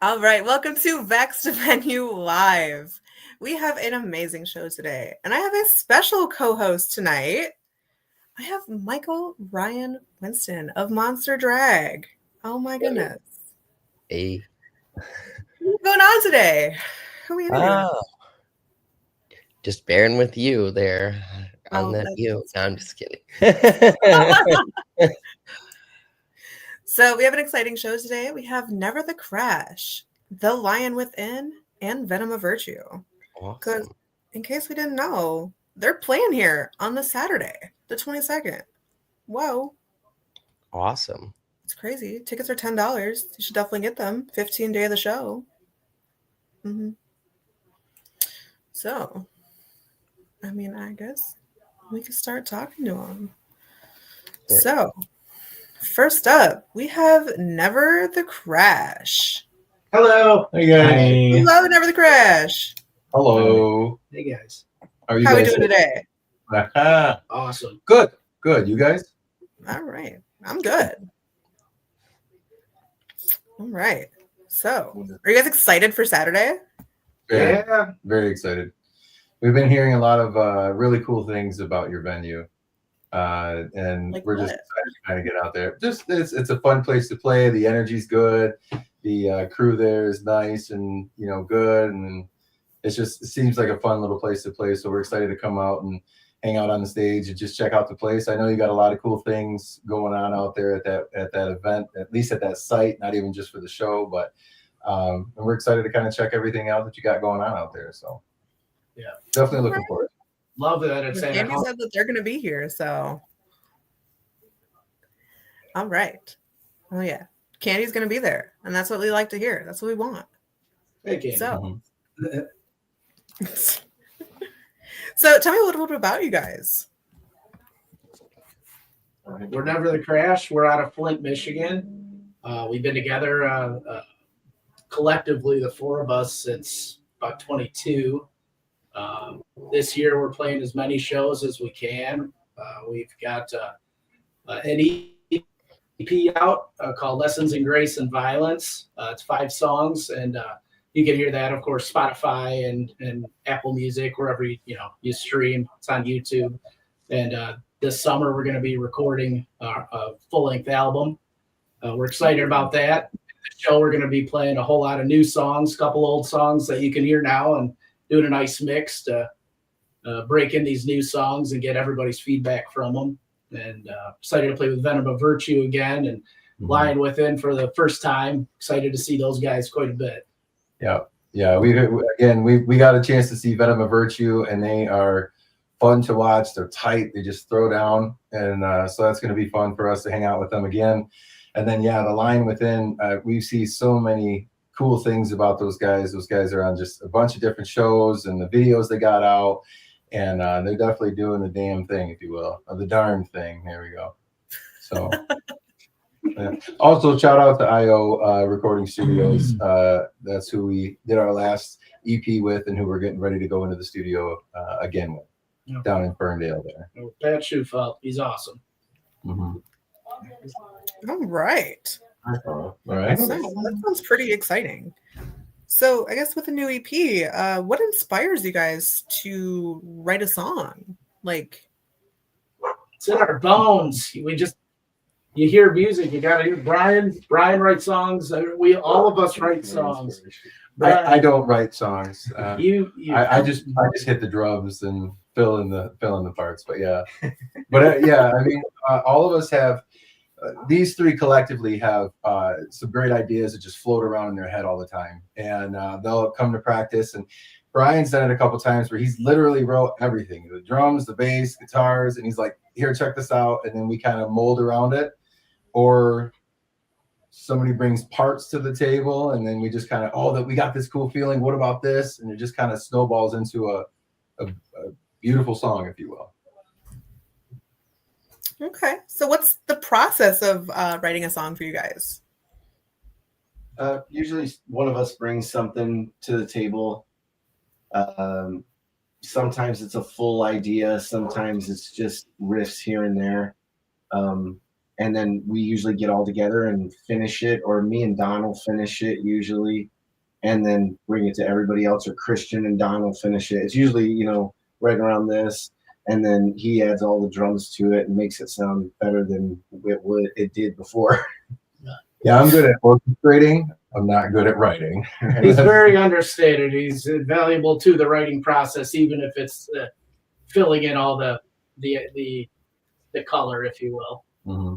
All right, welcome to Vexed Venue Live. We have an amazing show today, and I have a special co-host tonight. I have Michael Ryan Winston of Monster Drag. Oh my goodness. Hey. What's going on today? Who are we interviewing? Oh, just bearing with you there on Oh, that that's you. No, I'm just kidding. So we have an exciting show today. We have Never the Crash, The Lion Within, and Venom of Virtue. Because Awesome. in case we didn't know, they're playing here on the Saturday, the 22nd. Whoa. Awesome. It's crazy. Tickets are $10. You should definitely get them. 15 day of the show. hmm So, I mean, I guess we could start talking to them. Sure. So, first up, we have Never the Crash. Hello. Hey guys. Hi. Hello, Never the Crash. Hello. Hey guys. How are you How are we guys? doing today? Awesome. Good. Good. You guys? All right. I'm good. All right. So, are you guys excited for Saturday? Very, Yeah. very excited. We've been hearing a lot of really cool things about your venue. And Like we're just what? excited to kind of get out there. Just it's a fun place to play. The energy's good. The crew there is nice and good, and it seems like a fun little place to play. So we're excited to come out and hang out on the stage and just check out the place. I know you got a lot of cool things going on out there at that event, at least at that site, not even just for the show, but and we're excited to kind of check everything out that you got going on out there. So Yeah. definitely looking forward. Love that it's at a Andy house. said that they're going to be here, so. All right. Oh, yeah. Candy's going to be there, and that's what we like to hear. That's what we want. Hey, Candy. So, so tell me a little bit about you guys. We're Never the Crash. We're out of Flint, Michigan. We've been together collectively, the four of us, since about 22. This year, we're playing as many shows as we can. We've got an EP out called Lessons in Grace and Violence. It's 5 songs, and you can hear that, of course, Spotify and Apple Music, wherever you stream. It's on YouTube. And this summer, we're going to be recording a full-length album. We're excited about that. The show, we're going to be playing a whole lot of new songs, a couple old songs that you can hear now, and doing a nice mix to break in these new songs and get everybody's feedback from them. And excited to play with Venom of Virtue again and Lion Within for the first time. Excited to see those guys quite a bit. Yeah. We got a chance to see Venom of Virtue, and they are fun to watch. They're tight. They just throw down, and so that's going to be fun for us to hang out with them again. And then the Lion Within. We see so many cool things about those guys. Those guys are on just a bunch of different shows, and the videos they got out. And they're definitely doing the damn thing, if you will, or the darn thing. There we go. So, also shout out to IO Recording Studios. That's who we did our last EP with, and who we're getting ready to go into the studio again with, down in Ferndale there. Pat Schufelt, he's awesome. All right. All right. So, that sounds pretty exciting. So I guess with the new EP, what inspires you guys to write a song? Like, it's in our bones. You hear music, you gotta hear Brian writes songs. All of us write songs. I don't write songs. I just hit the drums and fill in the parts. But I mean, all of us have. These three collectively have some great ideas that just float around in their head all the time, and they'll come to practice. And Brian's done it a couple times where he's literally wrote everything: the drums, the bass, guitars, and he's like, "Here, check this out," and then we kind of mold around it. Or somebody brings parts to the table, and then we just kind of, that we got this cool feeling. What about this? And it just kind of snowballs into a beautiful song, if you will. Okay, so what's the process of writing a song for you guys? Usually one of us brings something to the table. Sometimes it's a full idea. Sometimes it's just riffs here and there. and then we usually get all together and finish it, or me and Don will finish it usually, and then bring it to everybody else, or Christian and Don will finish it. It's usually, right around this, and then he adds all the drums to it and makes it sound better than it did before. Yeah, I'm good at orchestrating. I'm not good at writing. He's very understated. He's valuable to the writing process, even if it's filling in all the color, if you will. Mm-hmm.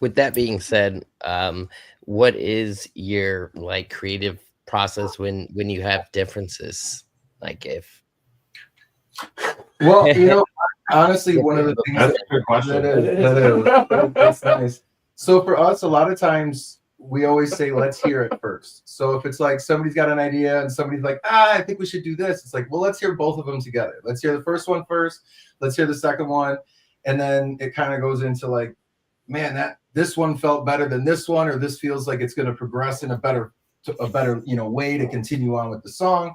With that being said, what is your creative process when you have differences? Well, honestly, one of the things That's a good question. that's nice. So for us, a lot of times we always say, let's hear it first. So if it's like somebody's got an idea and somebody's like, I think we should do this. It's like, well, let's hear both of them together. Let's hear the first one first. Let's hear the second one. And then it kind of goes into like, man, this one felt better than this one, or this feels like it's going to progress in a better, way to continue on with the song.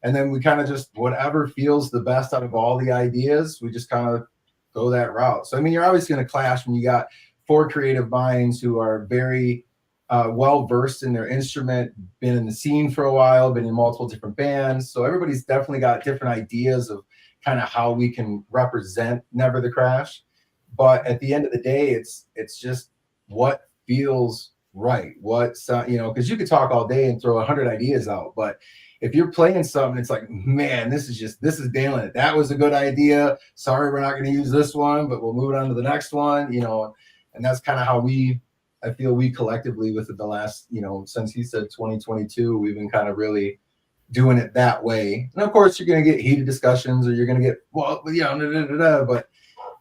And then we kind of just, whatever feels the best out of all the ideas, we just kind of go that route. So, I mean, you're always going to clash when you got 4 creative minds who are very well-versed in their instrument, been in the scene for a while, been in multiple different bands. So everybody's definitely got different ideas of kind of how we can represent Never the Crash. But at the end of the day, it's just what feels right. Because you could talk all day and throw 100 ideas out, but if you're playing something, it's like, man, this is nailing it. That was a good idea. Sorry, we're not going to use this one, but we'll move it on to the next one, and that's kind of how I feel we collectively within the last, since he said 2022, we've been kind of really doing it that way. And of course, you're going to get heated discussions, or you're going to get, but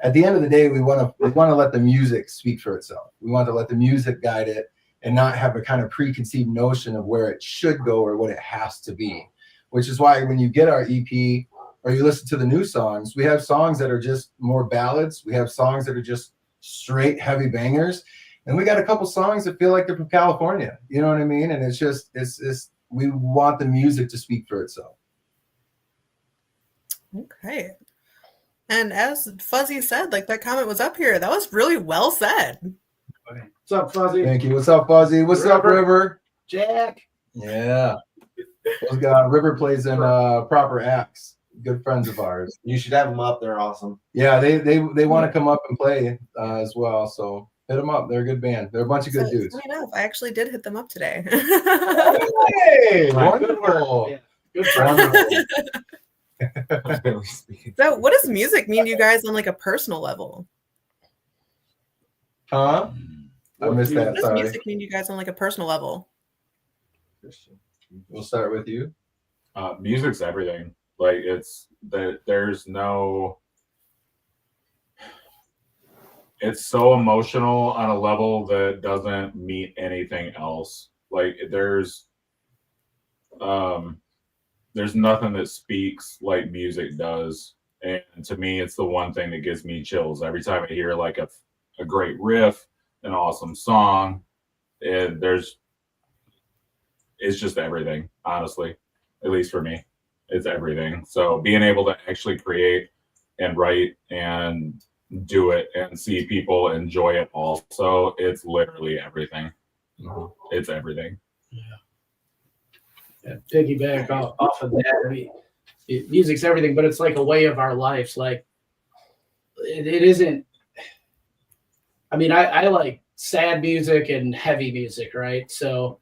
at the end of the day, we want to let the music speak for itself. We want to let the music guide it, and not have a kind of preconceived notion of where it should go or what it has to be. Which is why when you get our EP or you listen to the new songs, we have songs that are just more ballads. We have songs that are just straight heavy bangers. And we got a couple songs that feel like they're from California. You know what I mean? And it's we want the music to speak for itself. Okay. And as Fuzzy said, that comment was up here. That was really well said. Okay. What's up, Fuzzy? Thank you. What's up, Fuzzy? What's up, River? Jack. Yeah. River plays in Proper Acts. Good friends of ours. You should have them up. They're awesome. Yeah, they want to come up and play as well. So hit them up. They're a good band. They're a bunch of good dudes. Funny enough, I actually did hit them up today. Hey, wonderful. Yeah, good friend. So what does music mean to you guys on a personal level? Huh? I missed that. What does Sorry. music mean to you guys on a personal level? We'll start with you. Music's everything. It's so emotional on a level that doesn't meet anything else. There's nothing that speaks like music does. And to me, it's the one thing that gives me chills every time I hear a great riff, an awesome song. It's just everything, honestly, at least for me. It's everything. So being able to actually create and write and do it and see people enjoy it also, it's literally everything. Mm-hmm. It's everything. Yeah. Piggyback off of that. I mean, music's everything, but it's like a way of our lives. It isn't. I mean, I like sad music and heavy music, right? So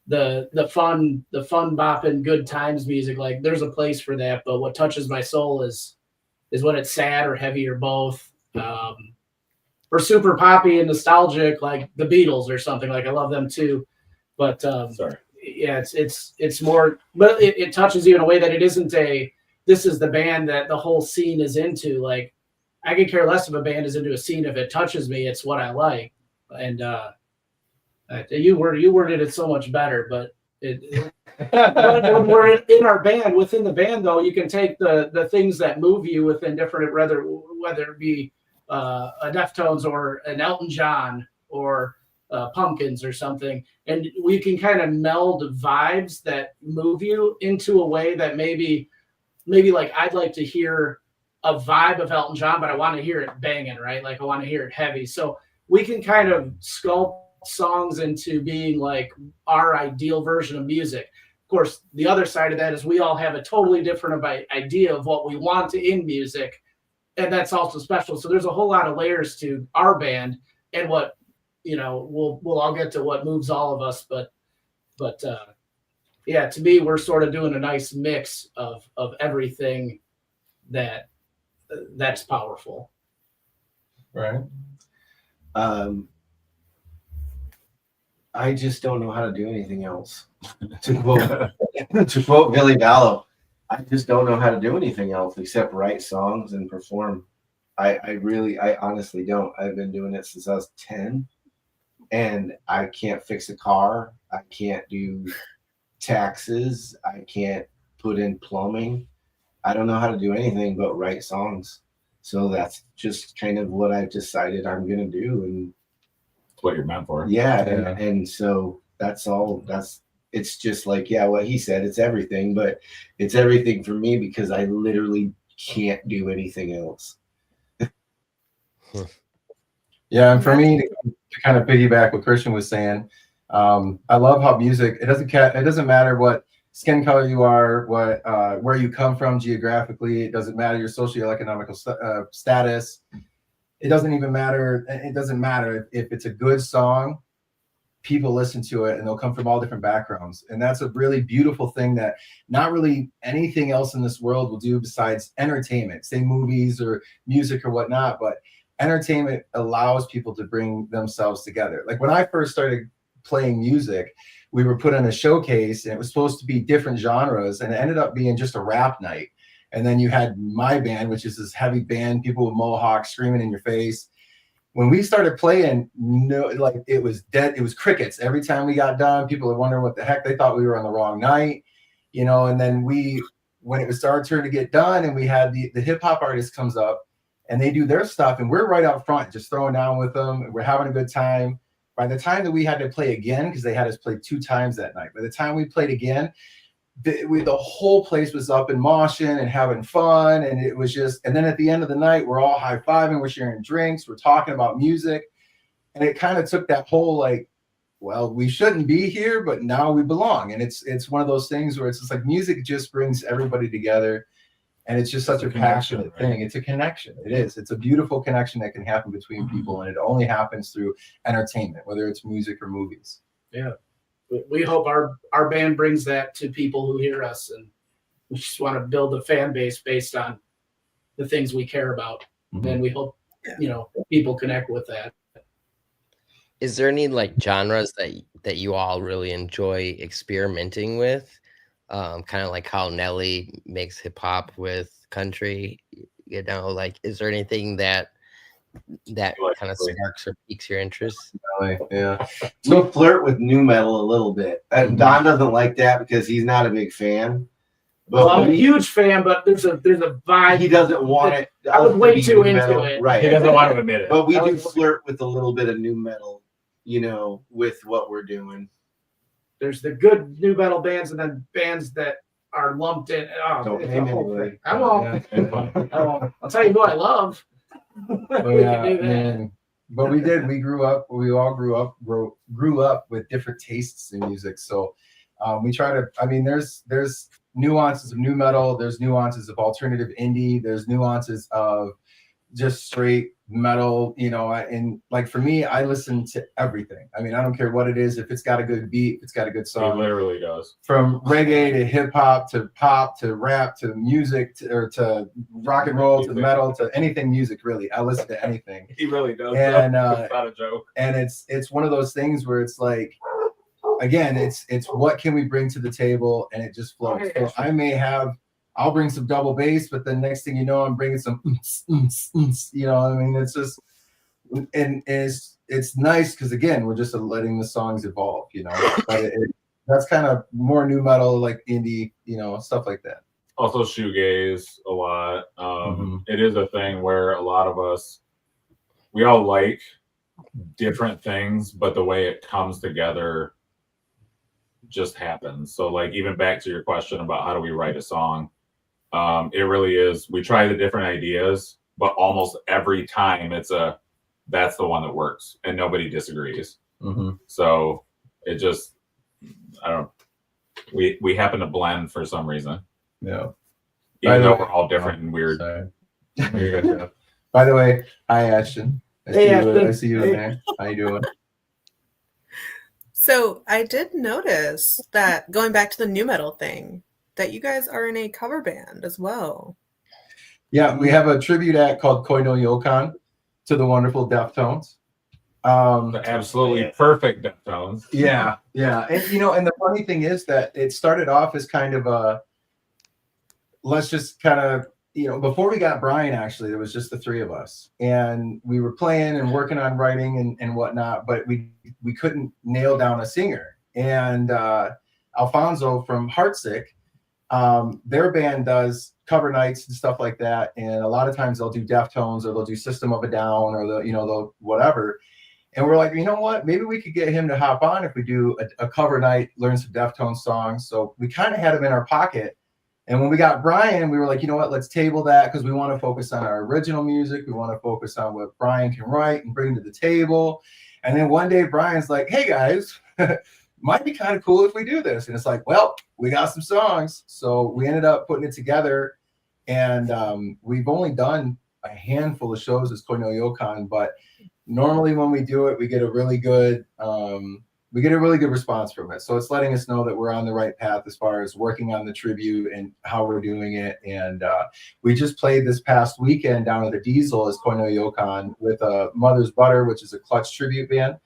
the fun bopping good times music, there's a place for that, but what touches my soul is when it's sad or heavy or both, or super poppy and nostalgic, like the Beatles or something. I love them too, but Sorry. yeah, it's more, but it touches you in a way that it isn't this is the band that the whole scene is into. I could care less if a band is into a scene. If it touches me, it's what I like. And you worded it so much better, but when we're in our band, within the band, though, you can take the things that move you within different, whether it be a Deftones or an Elton John or Pumpkins or something, and we can kind of meld vibes that move you into a way that maybe I'd like to hear a vibe of Elton John, but I want to hear it banging, right? I want to hear it heavy. So we can kind of sculpt songs into being like our ideal version of music. Of course, the other side of that is we all have a totally different idea of what we want in music, and that's also special. So there's a whole lot of layers to our band, and what, you know, we'll all get to what moves all of us, but yeah, to me, we're sort of doing a nice mix of everything that's powerful. Right. I just don't know how to do anything else. to quote Billy Dallo, I just don't know how to do anything else except write songs and perform. I honestly don't. I've been doing it since I was 10, and I can't fix a car. I can't do taxes. I can't put in plumbing. I don't know how to do anything but write songs. So that's just kind of what I've decided I'm going to do. And what you're meant for. Yeah. And so that's all. It's just like, yeah, what he said, it's everything, but it's everything for me because I literally can't do anything else. Yeah. And for me, to kind of piggyback what Christian was saying, I love how music, it doesn't matter what skin color you are, where you come from geographically. It doesn't matter your socioeconomic status. It doesn't even matter. It doesn't matter if it's a good song, people listen to it and they'll come from all different backgrounds. And that's a really beautiful thing that not really anything else in this world will do besides entertainment, say movies or music or whatnot. But entertainment allows people to bring themselves together. Like when I first started playing music, we were put on a showcase and it was supposed to be different genres, and it ended up being just a rap night. And then you had my band, which is this heavy band, people with mohawks screaming in your face. When we started playing, it was dead. It was crickets. Every time we got done, people were wondering what the heck. They thought we were on the wrong night, you know. And then when it was our turn to get done, and we had the hip hop artist comes up, and they do their stuff, and we're right up front, just throwing down with them. We're having a good time. By the time that we had to play again, because they had us play 2 times that night, by the time we played again, the whole place was up and moshing and having fun. And it was just, and then at the end of the night, we're all high-fiving, we're sharing drinks, we're talking about music. And it kind of took that whole, like, well, we shouldn't be here, but now we belong. And it's one of those things where it's just like music just brings everybody together. And it's just such a passionate thing. It's a connection. It is. It's a beautiful connection that can happen between people. And it only happens through entertainment, whether it's music or movies. Yeah. We hope our band brings that to people who hear us, and we just want to build a fan base based on the things we care about. Mm-hmm. And we hope, people connect with that. Is there any like genres that you all really enjoy experimenting with? Kind of like how Nelly makes hip hop with country, like, is there anything that kind of sparks or piques your interest? Yeah. We flirt with new metal a little bit. Don doesn't like that because he's not a big fan. But I'm a huge fan, but there's a vibe. He doesn't want it. I was way too into it. Right. He doesn't want to admit it. But we do flirt with a little bit of new metal, with what we're doing. There's the good new metal bands and then bands that are lumped in. Oh, it's a whole thing. I won't. I'll tell you who I love. But we grew up. We all grew up with different tastes in music. So we try to. I mean, there's nuances of new metal. There's nuances of alternative indie. There's nuances of just straight metal. And like for me, I listen to everything. I mean, I don't care what it is. If it's got a good beat, if it's got a good song. He literally does. From reggae to hip hop to pop to rap to music to rock and roll to metal to anything music, really. I listen to anything. He really does. And it's not a joke. And it's one of those things where it's like, again, it's what can we bring to the table, and it just flows. So I'll bring some double bass, but the next thing you know, I'm bringing some I mean, it's just, and it's nice because again, we're just letting the songs evolve, but that's kind of more new metal, like indie, stuff like that. Also shoegaze a lot. It is a thing where a lot of us, we all like different things, but the way it comes together just happens. So like, even back to your question about how do we write a song, it really is, we try the different ideas, but almost every time it's a that's the one that works, and nobody disagrees. Mm-hmm. So it just, I don't. We happen to blend for some reason. Yeah. Even though we're all different and weird. Sorry. You're good, Jeff. By the way, hi Ashton. I see you in there. How you doing? So I did notice that going back to the new metal thing, that you guys are in a cover band as well. Yeah, we have a tribute act called Koi no Yokan to the wonderful Deftones. The absolutely perfect Deftones. Yeah. And and the funny thing is that it started off as kind of a, let's just kind of, before we got Brian, actually, there was just the three of us, and we were playing and working on writing and whatnot, but we couldn't nail down a singer. And Alfonso from Heartsick, their band does cover nights and stuff like that, and a lot of times they'll do Deftones, or they'll do System of a Down, or they'll whatever. And we're like, you know what? Maybe we could get him to hop on if we do a cover night, learn some Deftones songs. So we kind of had him in our pocket. And when we got Brian, we were like, you know what? Let's table that, because we want to focus on our original music. We want to focus on what Brian can write and bring to the table. And then one day Brian's like, hey guys, might be kind of cool if we do this. And it's like, well, we got some songs. So we ended up putting it together. And we've only done a handful of shows as Koi no Yokan, but normally when we do it, we get a really good response from it. So it's letting us know that we're on the right path as far as working on the tribute and how we're doing it. And we just played this past weekend down at the Diesel as Koi no Yokan with Mother's Butter, which is a Clutch tribute band.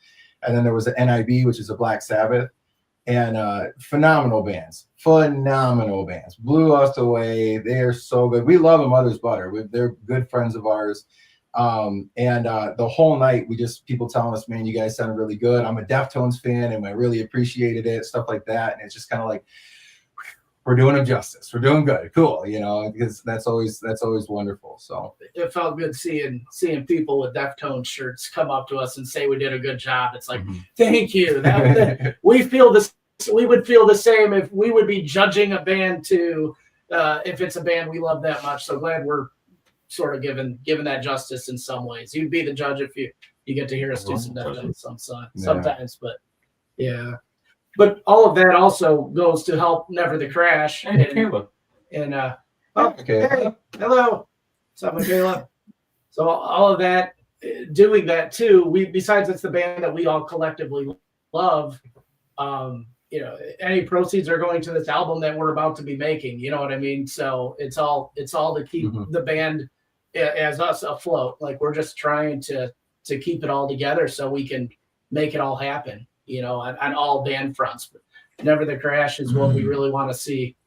And then there was a NIB, which is a Black Sabbath. And phenomenal bands, blew us away. They are so good. We love a Mother's Butter. They're good friends of ours. And the whole night, people telling us, man, you guys sound really good. I'm a Deftones fan, and I really appreciated it, stuff like that. And it's just kind of like, we're doing them justice. We're doing good, cool, because that's always wonderful. So it felt good seeing people with Deftones shirts come up to us and say we did a good job. It's like, thank you. We would feel the same if we would be judging a band too, if it's a band we love that much. So glad we're sort of given that justice in some ways. You'd be the judge if you get to hear us do some Deftones sometimes, but yeah. But all of that also goes to help Never the Crash. Hey, Caleb. And okay. Hey, hello. What's up, Michaela? So all of that, doing that too. Besides it's the band that we all collectively love. Any proceeds are going to this album that we're about to be making. You know what I mean? So it's all to keep the band as us afloat. Like we're just trying to keep it all together so we can make it all happen. On all band fronts. But Never the Crash is what we really want to see.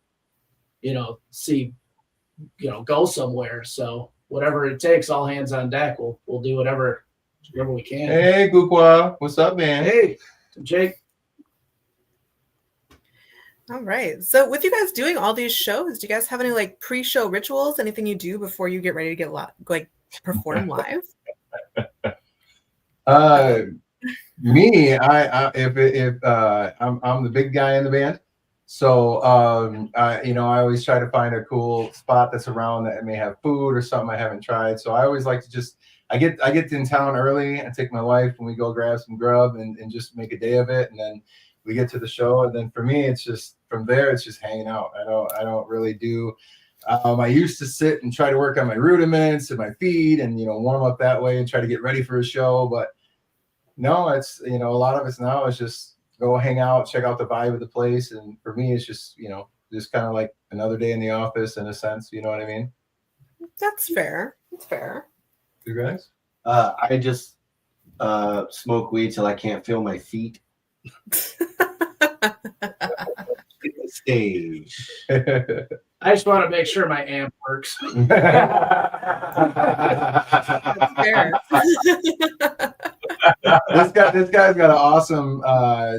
Go somewhere. So whatever it takes, all hands on deck. We'll do whatever we can. Hey, Gukwa, what's up, man? Hey, Jake. All right. So with you guys doing all these shows, do you guys have any pre-show rituals? Anything you do before you get ready to perform live? Me, I'm the big guy in the band, so I always try to find a cool spot that's around that may have food or something I haven't tried. So I always like to I get in town early and take my wife and we go grab some grub and just make a day of it, and then we get to the show, and then for me it's just from there it's just hanging out. I don't really do. I used to sit and try to work on my rudiments and my feet and warm up that way and try to get ready for a show, but no, it's a lot of us now is just go hang out, check out the vibe of the place, and for me it's just just kind of like another day in the office in a sense. You know what I mean? That's fair. You guys? I just smoke weed till I can't feel my feet. Stage. I just want to make sure my amp works. That's fair. This guy's got an awesome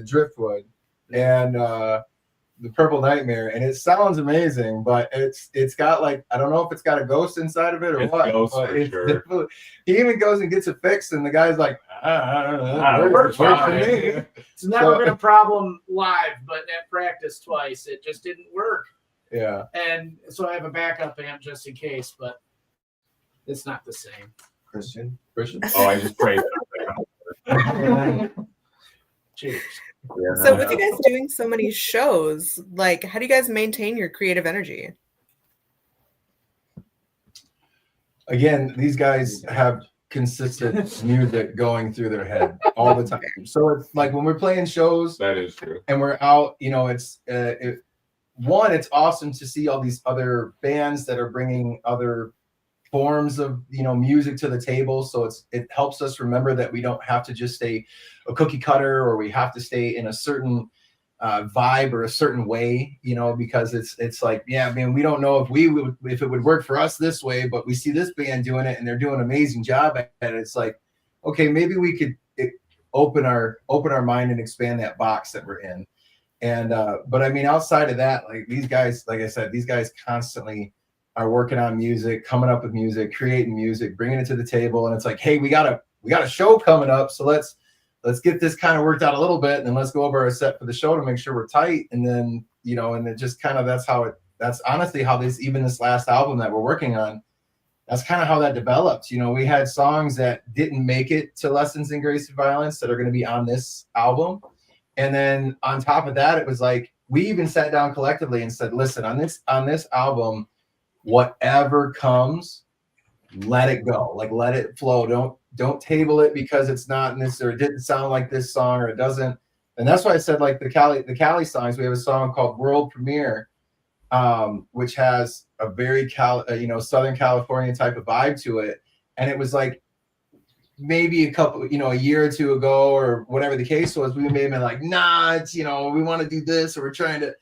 driftwood and the Purple Nightmare, and it sounds amazing, but it's got I don't know if it's got a ghost inside of it or what. But sure. He even goes and gets it fixed, and the guy's like, I don't know, it works for me. It's never been a problem live, but at practice twice, it just didn't work. Yeah. And so I have a backup amp just in case, but it's not the same. Christian. Oh, I just prayed. Cheers. So with you guys doing so many shows, like how do you guys maintain your creative energy? Again, these guys have consistent music going through their head all the time. So it's like when we're playing shows That is true. and we're out, it's it's awesome to see all these other bands that are bringing other forms of music to the table. So it helps us remember that we don't have to just stay a cookie cutter, or we have to stay in a certain vibe or a certain way, because it's like, yeah, I mean, we don't know if it would work for us this way, but we see this band doing it and they're doing an amazing job at it. It's like, okay, maybe we could open our mind and expand that box that we're in. And but I mean, outside of that, like these guys, like I said, these guys constantly are working on music, coming up with music, creating music, bringing it to the table. And it's like, hey, we got a show coming up, so let's get this kind of worked out a little bit, and then let's go over our set for the show to make sure we're tight. And then, and it just kind of, that's honestly how this last album that we're working on, that's kind of how that developed. We had songs that didn't make it to Lessons in Grace and Violence that are going to be on this album. And then on top of that, it was like, we even sat down collectively and said, listen, on this album, whatever comes, let it go. Like, let it flow. Don't table it because it's not in this, or it didn't sound like this song, or it doesn't. And that's why I said, like the Cali songs, we have a song called World Premiere, which has a very Southern California type of vibe to it. And it was like maybe a year or two ago, or whatever the case was, we may have been like, nah, it's, we want to do this, or we're trying to.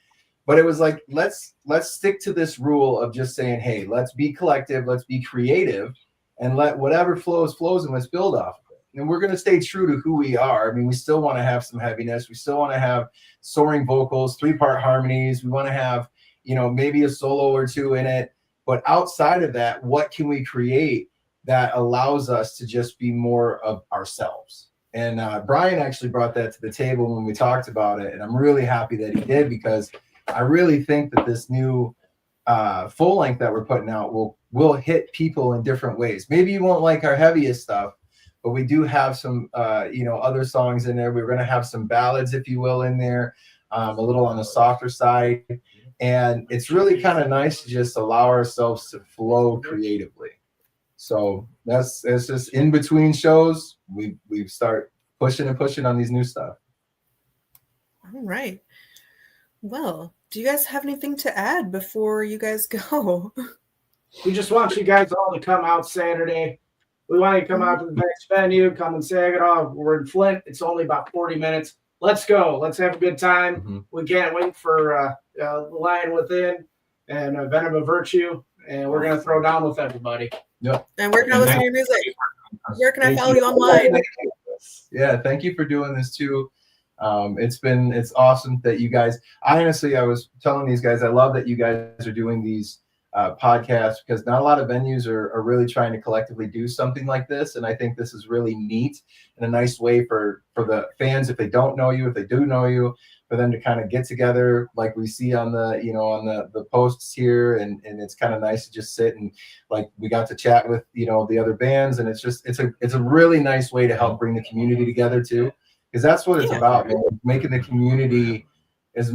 But it was like, let's stick to this rule of just saying, hey, let's be collective, let's be creative, and let whatever flows, and let's build off of it. And we're going to stay true to who we are. I mean, we still want to have some heaviness. We still want to have soaring vocals, 3-part harmonies. We want to have, maybe a solo or two in it. But outside of that, what can we create that allows us to just be more of ourselves? And Brian actually brought that to the table when we talked about it. And I'm really happy that he did, because I really think that this new full length that we're putting out will hit people in different ways. Maybe you won't like our heaviest stuff, but we do have some other songs in there. We're going to have some ballads, if you will, in there, a little on the softer side. And it's really kind of nice to just allow ourselves to flow creatively. So it's just in between shows, we start pushing on these new stuff. All right. Well, do you guys have anything to add before you guys go? We just want you guys all to come out Saturday. We want you to come out to the Vexed venue, come in Saginaw. We're in Flint. It's only about 40 minutes. Let's go. Let's have a good time. Mm-hmm. We can't wait for The Lion Within and Venom of Virtue. And we're going to throw down with everybody. Yep. And where can I listen to your music? Where can I follow you online? Yeah, thank you for doing this too. It's awesome that you guys, I was telling these guys, I love that you guys are doing these podcasts, because not a lot of venues are really trying to collectively do something like this. And I think this is really neat and a nice way for the fans, if they don't know you, if they do know you, for them to kind of get together like we see on the posts here. And it's kind of nice to just sit and, like, we got to chat with, the other bands, and it's a really nice way to help bring the community together too. Because that's what it's about, man. Making the community as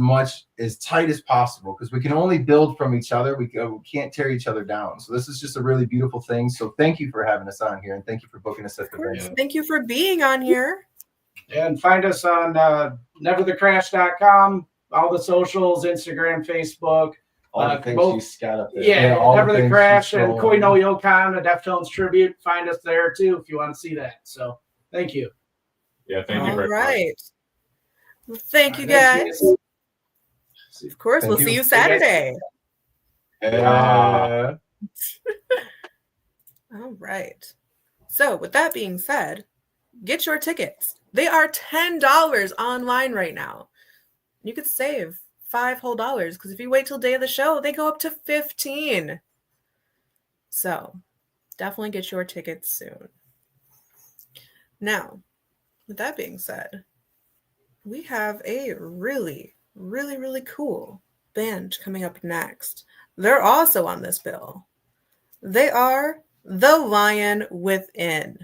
tight as possible, because we can only build from each other. We can't tear each other down. So this is just a really beautiful thing. So thank you for having us on here, and thank you for booking us at the venue. Thank you for being on here. And find us on neverthecrash.com, all the socials, Instagram, Facebook. All the things she's got up there. Yeah, Never the Crash and Koi no Yokan, a Deftones tribute. Find us there too if you want to see that. So thank you. Yeah, thank you very much. All right. Well, thank you guys. Of course, we'll see you Saturday. Yeah. All right. So with that being said, get your tickets. They are $10 online right now. You could save $5 whole, because if you wait till day of the show, they go up to $15. So definitely get your tickets soon. Now, with that being said, we have a really, really, really cool band coming up next. They're also on this bill. They are The Lion Within.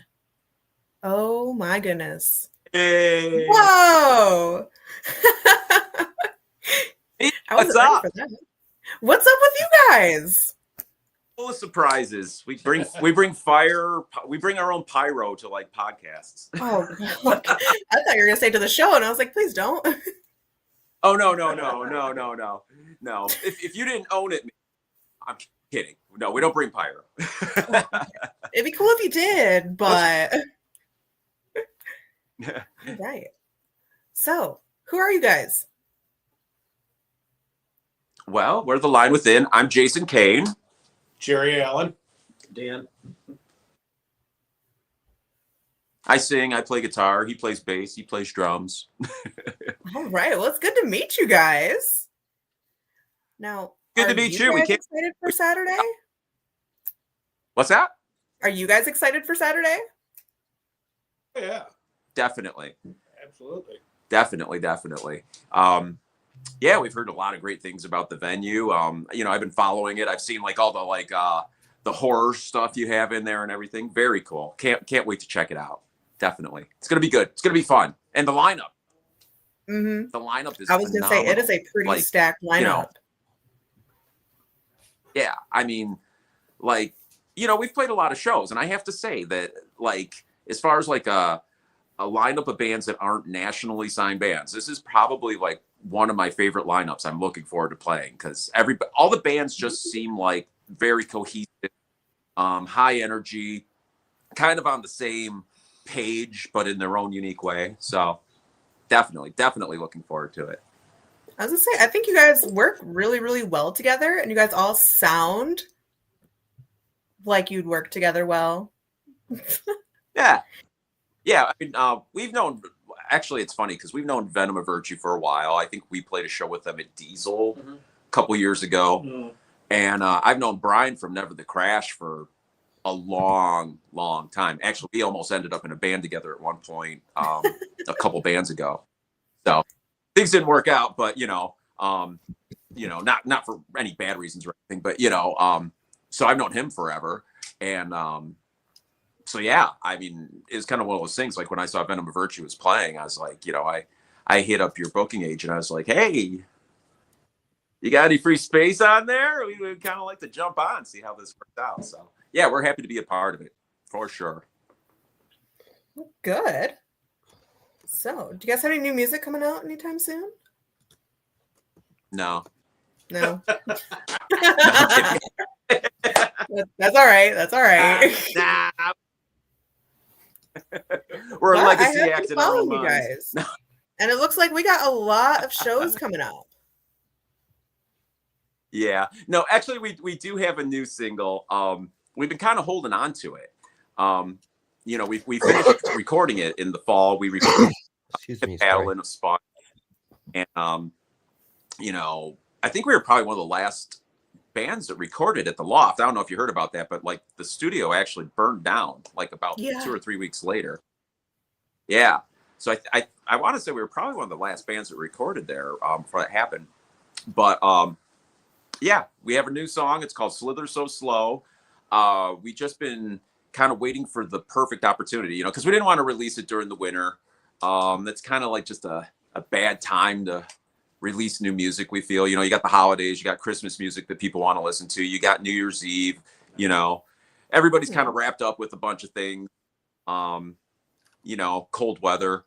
Oh my goodness. Hey. Whoa. Hey, I what's wasn't ready up? for that. What's up with you guys? Full of surprises. We bring fire. We bring our own pyro to like podcasts. Oh, God. I thought you were going to say to the show, and I was like, please don't. Oh no. If you didn't own it, I'm kidding. No, we don't bring pyro. It'd be cool if you did, but all right. So, who are you guys? Well, we're the Line Within. I'm Jason Kane. Jerry Allen. Dan. I sing. I play guitar. He plays bass. He plays drums. All right. Well, it's good to meet you guys. Now, Good to are meet you you. We guys can't. excited for Saturday? What's that? Are you guys excited for Saturday? Yeah, Definitely. absolutely. Definitely. Yeah, we've heard a lot of great things about the venue. I've been following it. I've seen like all the the horror stuff you have in there and everything. Very cool. Can't wait to check it out. Definitely. It's gonna be good. It's gonna be fun. And the lineup. Mm-hmm. The lineup is I was going to say, it is a pretty Like, stacked lineup. Yeah, I mean, we've played a lot of shows, and I have to say that, like, as far as like a lineup of bands that aren't nationally signed bands, this is probably like one of my favorite lineups. I'm looking forward to playing because all the bands just seem like very cohesive, high energy, kind of on the same page, but in their own unique way. So definitely looking forward to it. I was going to say, I think you guys work really, really well together, and you guys all sound like you'd work together well. Yeah. I mean, we've known. Actually, it's funny because we've known Venom of Virtue for a while. I think we played a show with them at Diesel a couple years ago, and I've known Brian from Never the Crash for a long time. Actually, we almost ended up in a band together at one point a couple bands ago. So things didn't work out, but not for any bad reasons or anything. But so I've known him forever, and so yeah, I mean, it's kind of one of those things. Like when I saw Venom of Virtue was playing, I was like, I hit up your booking agent. I was like, hey, you got any free space on there? We would kind of like to jump on, see how this works out. So yeah, we're happy to be a part of it for sure. Good. So, do you guys have any new music coming out anytime soon? No. No. That's all right. That's all right. Nah. We're a But legacy I have act been in our own following you minds. guys. And it looks like we got a lot of shows coming up. Yeah. No, actually, we do have a new single. We've been kind of holding on to it. We finished recording it in the fall. We recorded Battle in a Spot. And, I think we were probably one of the last bands that recorded at the Loft. I don't know if you heard about that, but like the studio actually burned down like about 2 or 3 weeks later. Yeah. So I want to say we were probably one of the last bands that recorded there before that happened. But yeah, we have a new song. It's called Slither So Slow. We just been kind of waiting for the perfect opportunity, because we didn't want to release it during the winter. That's kind of like just a bad time to release new music. We feel, you got the holidays, you got Christmas music that people want to listen to, you got New Year's Eve, everybody's kind of wrapped up with a bunch of things. Cold weather,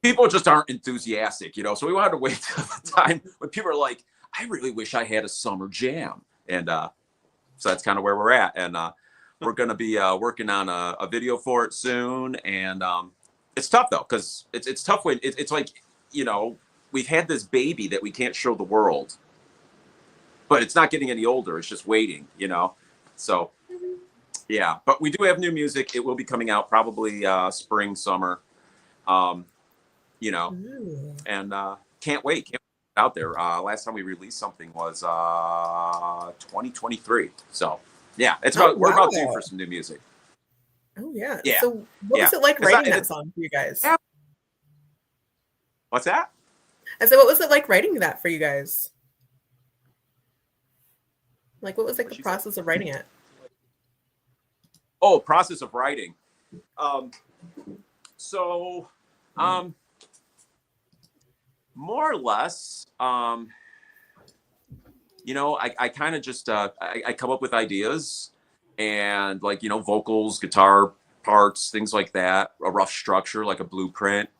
people just aren't enthusiastic, so we wanted to wait till the time when people are like, I really wish I had a summer jam. And so that's kind of where we're at. And we're going to be working on a video for it soon. And it's tough though, because it's tough when it's like, we've had this baby that we can't show the world, but it's not getting any older. It's just waiting, So, yeah. But we do have new music. It will be coming out probably spring, summer, and can't wait. Can't wait out there. Last time we released something was 2023. So, yeah, we're about due for some new music. Oh, yeah. Yeah. So, what was it like writing that song for you guys? Yeah. What's that? I said, what was it like writing that for you guys? Like, what was like the process of writing it? Oh, process of writing. So, more or less, you know, I kind of just, I come up with ideas and like, you know, vocals, guitar parts, things like that, a rough structure, like a blueprint,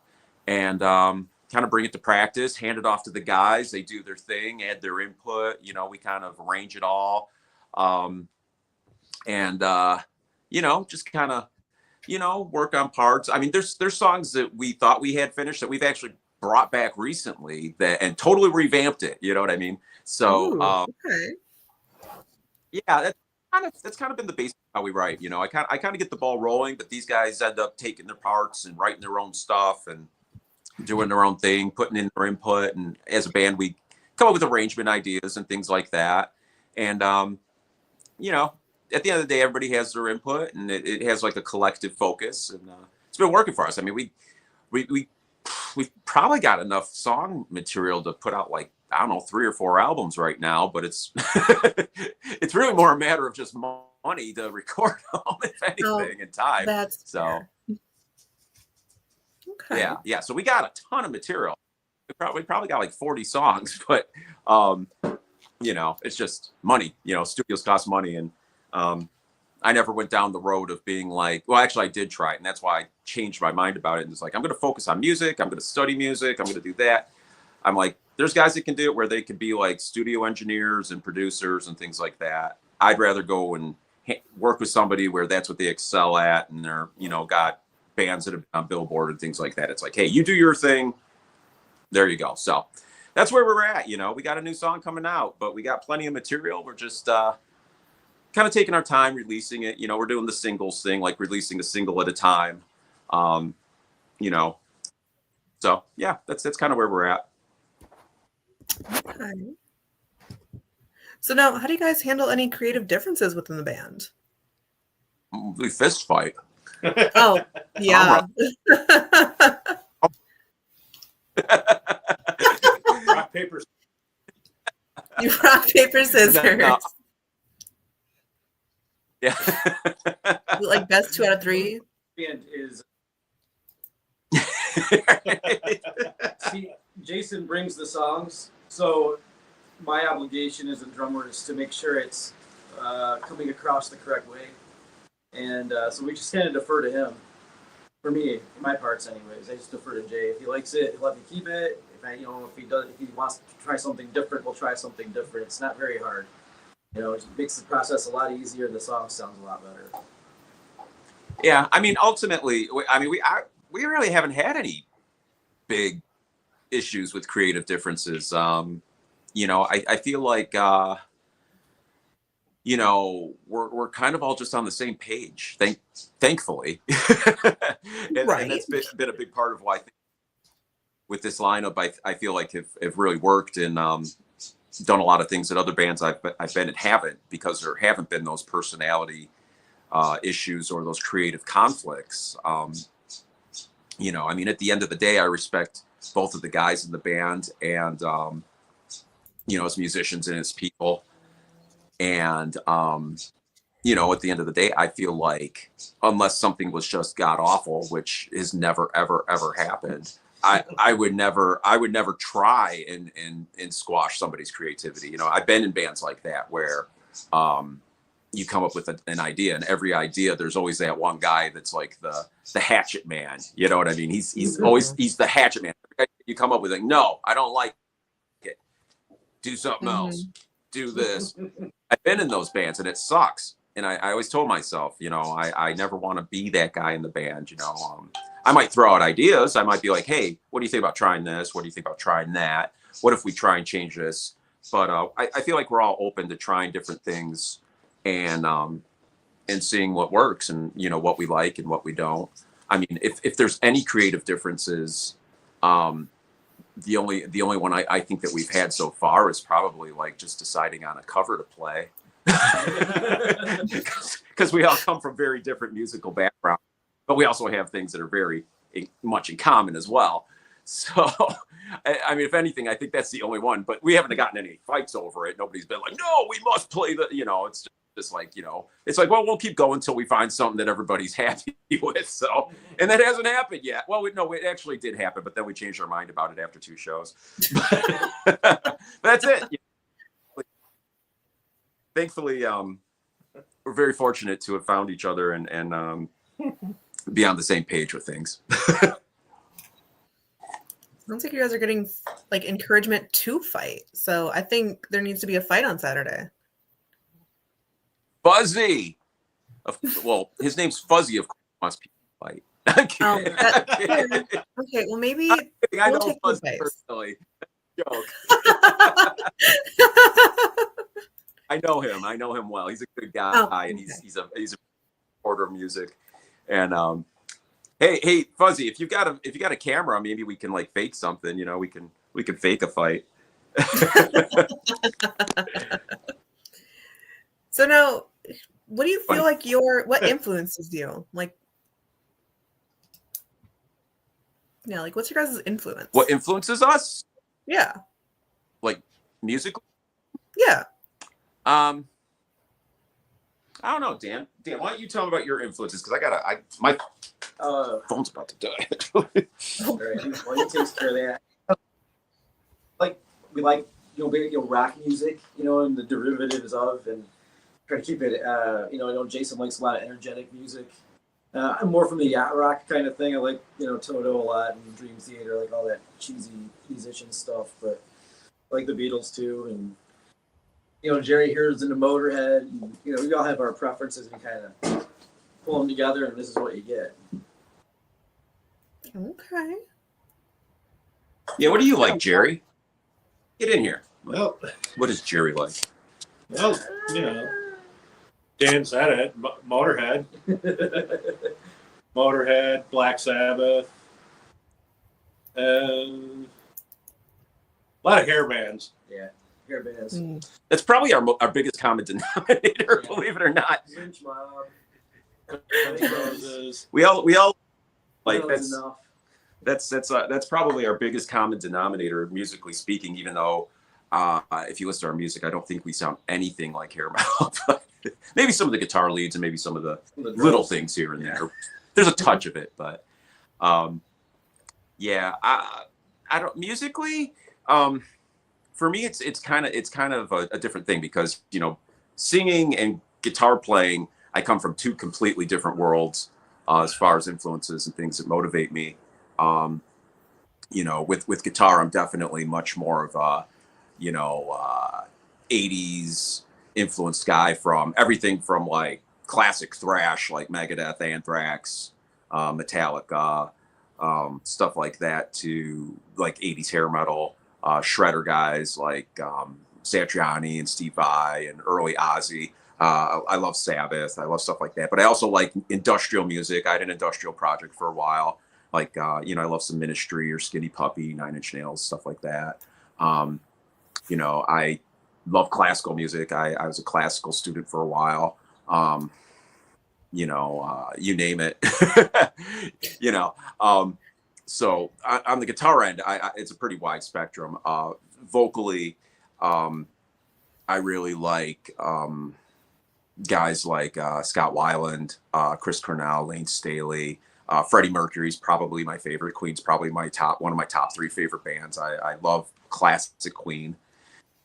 and kind of bring it to practice, hand it off to the guys. They do their thing, add their input. You know, we kind of arrange it all. And, you know, just kind of, you know, work on parts. I mean, there's songs that we thought we had finished that we've actually brought back recently that and totally revamped it. You know what I mean? So, okay. Yeah, that's kind of been the basic of how we write. You know, I kind of get the ball rolling, but these guys end up taking their parts and writing their own stuff and doing their own thing, putting in their input. And as a band, we come up with arrangement ideas and things like that. And you know, at the end of the day, everybody has their input, and it has like a collective focus, and it's been working for us. I mean, we've probably got enough song material to put out like, I don't know, 3 or 4 albums right now, but it's it's really more a matter of just money to record them, if anything, and time. That's so fair. Okay. yeah. So we got a ton of material. We probably got like 40 songs, but you know, it's just money. You know, studios cost money, and I never went down the road of being like, well, actually I did try it, and that's why I changed my mind about it. And it's like, I'm going to focus on music. I'm going to study music. I'm going to do that. I'm like, there's guys that can do it where they could be like studio engineers and producers and things like that. I'd rather go and work with somebody where that's what they excel at, and they're, you know, got bands that have been on Billboard and things like that. It's like, hey, you do your thing. There you go. So that's where we're at. You know, we got a new song coming out, but we got plenty of material. We're just kind of taking our time releasing it. You know, we're doing the singles thing, like releasing a single at a time. You know, so yeah, that's kind of where we're at. Okay. So now, how do you guys handle any creative differences within the band? We fist fight. Oh, yeah. Rock, paper, You rock, paper, scissors. No. Yeah. Like best 2 out of 3. Band is see, Jason brings the songs, so my obligation as a drummer is to make sure it's coming across the correct way, and so we just kind of defer to him. For me, my parts, anyways, I just defer to Jay. If he likes it, he'll let me keep it. If he wants to try something different, we'll try something different. It's not very hard. You know, it makes the process a lot easier. The song sounds a lot better. Yeah, I mean, ultimately, we really haven't had any big issues with creative differences. You know, I feel like you know, we're kind of all just on the same page, thankfully. and that's been a big part of why with this lineup, I feel like have really worked and done a lot of things that other bands I've been in haven't, because there haven't been those personality issues or those creative conflicts. You know, I mean, at the end of the day, I respect both of the guys in the band and, you know, as musicians and as people. And, you know, at the end of the day, I feel like unless something was just god awful, which has never, ever, ever happened, I would never try and squash somebody's creativity. You know, I've been in bands like that where you come up with an idea, and every idea, there's always that one guy that's like the hatchet man. You know what I mean? He's always the hatchet man. You come up with like, no, I don't like it. Do something else. Do this. I've been in those bands, and it sucks. And I always told myself, you know, I never want to be that guy in the band. You know, I might throw out ideas. I might be like, hey, what do you think about trying this? What do you think about trying that? What if we try and change this? But I feel like we're all open to trying different things and seeing what works and, you know, what we like and what we don't. I mean, if there's any creative differences, the only one I think that we've had so far is probably like just deciding on a cover to play. Because we all come from very different musical backgrounds, but we also have things that are very much in common as well. So, I mean, if anything, I think that's the only one, but we haven't gotten any fights over it. Nobody's been like, no, we must play the, you know, it's just like, it's like, well, we'll keep going until we find something that everybody's happy with. So, and that hasn't happened yet. Well, no, it actually did happen, but then we changed our mind about it after 2 shows. But that's it. Thankfully, we're very fortunate to have found each other and be on the same page with things. Sounds like you guys are getting like encouragement to fight. So I think there needs to be a fight on Saturday. Fuzzy. Well, his name's Fuzzy, of course. Wants people to fight. I'm kidding. Okay, well maybe I we'll know take Fuzzy advice. personally. Joke. I know him well. He's a good guy, and he's a supporter of music. And hey, Fuzzy, if you got a camera, maybe we can like fake something. We can fake a fight. So now, what do you feel like what influences you? Like, yeah, like what's your guys' influence? What influences us? Yeah. Like musically? Yeah. I don't know, Dan. Dan, why don't you tell me about your influences? Because my phone's about to die. All right, well, he takes care of that. Like we like rock music, and the derivatives of, and try to keep it. I know Jason likes a lot of energetic music. I'm more from the yacht rock kind of thing. I like Toto a lot and Dream Theater, like all that cheesy musician stuff. But I like the Beatles too, and Jerry here is into Motorhead. And, we all have our preferences and kind of pull them together, and this is what you get. Okay. Yeah, what do you like, Jerry? Get in here. Well, what does Jerry like? Well, Dan said it. Motorhead, Black Sabbath, a lot of hair bands. Yeah, hair bands. That's probably our biggest common denominator, believe it or not. Lynch Mob. We all like that's probably our biggest common denominator, musically speaking. Even though if you listen to our music, I don't think we sound anything like Hair Mob. Maybe some of the guitar leads and maybe some of the little things here and there. There's a touch of it, but yeah, I don't musically. For me, it's kind of a different thing because singing and guitar playing, I come from 2 completely different worlds as far as influences and things that motivate me. With guitar, I'm definitely much more of a 80s influenced guy, from everything from like classic thrash like Megadeth, Anthrax, Metallica, stuff like that, to like 80s hair metal, shredder guys like Satriani and Steve Vai and early Ozzy. I love Sabbath. I love stuff like that. But I also like industrial music. I had an industrial project for a while. Like, I love some Ministry or Skinny Puppy, 9 Inch Nails, stuff like that. I love classical music. I was a classical student for a while. You name it. So on the guitar end, it's a pretty wide spectrum. Vocally, I really like guys like Scott Weiland, Chris Cornell, Lane Staley. Freddie Mercury's probably my favorite. Queen's probably one of my top 3 favorite bands. I love classic Queen.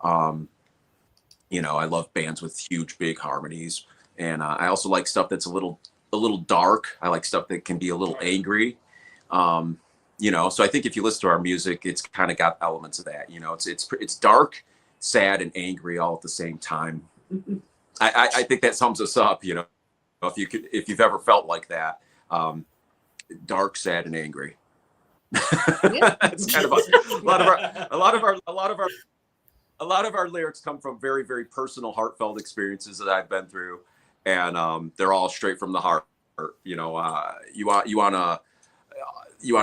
I love bands with huge, big harmonies, and I also like stuff that's a little dark. I like stuff that can be a little angry. So I think if you listen to our music, it's kind of got elements of that. It's dark, sad, and angry all at the same time. I think that sums us up. If you've ever felt like that, dark, sad, and angry. It's kind of a lot of our lyrics come from very, very personal, heartfelt experiences that I've been through, and they're all straight from the heart. You want to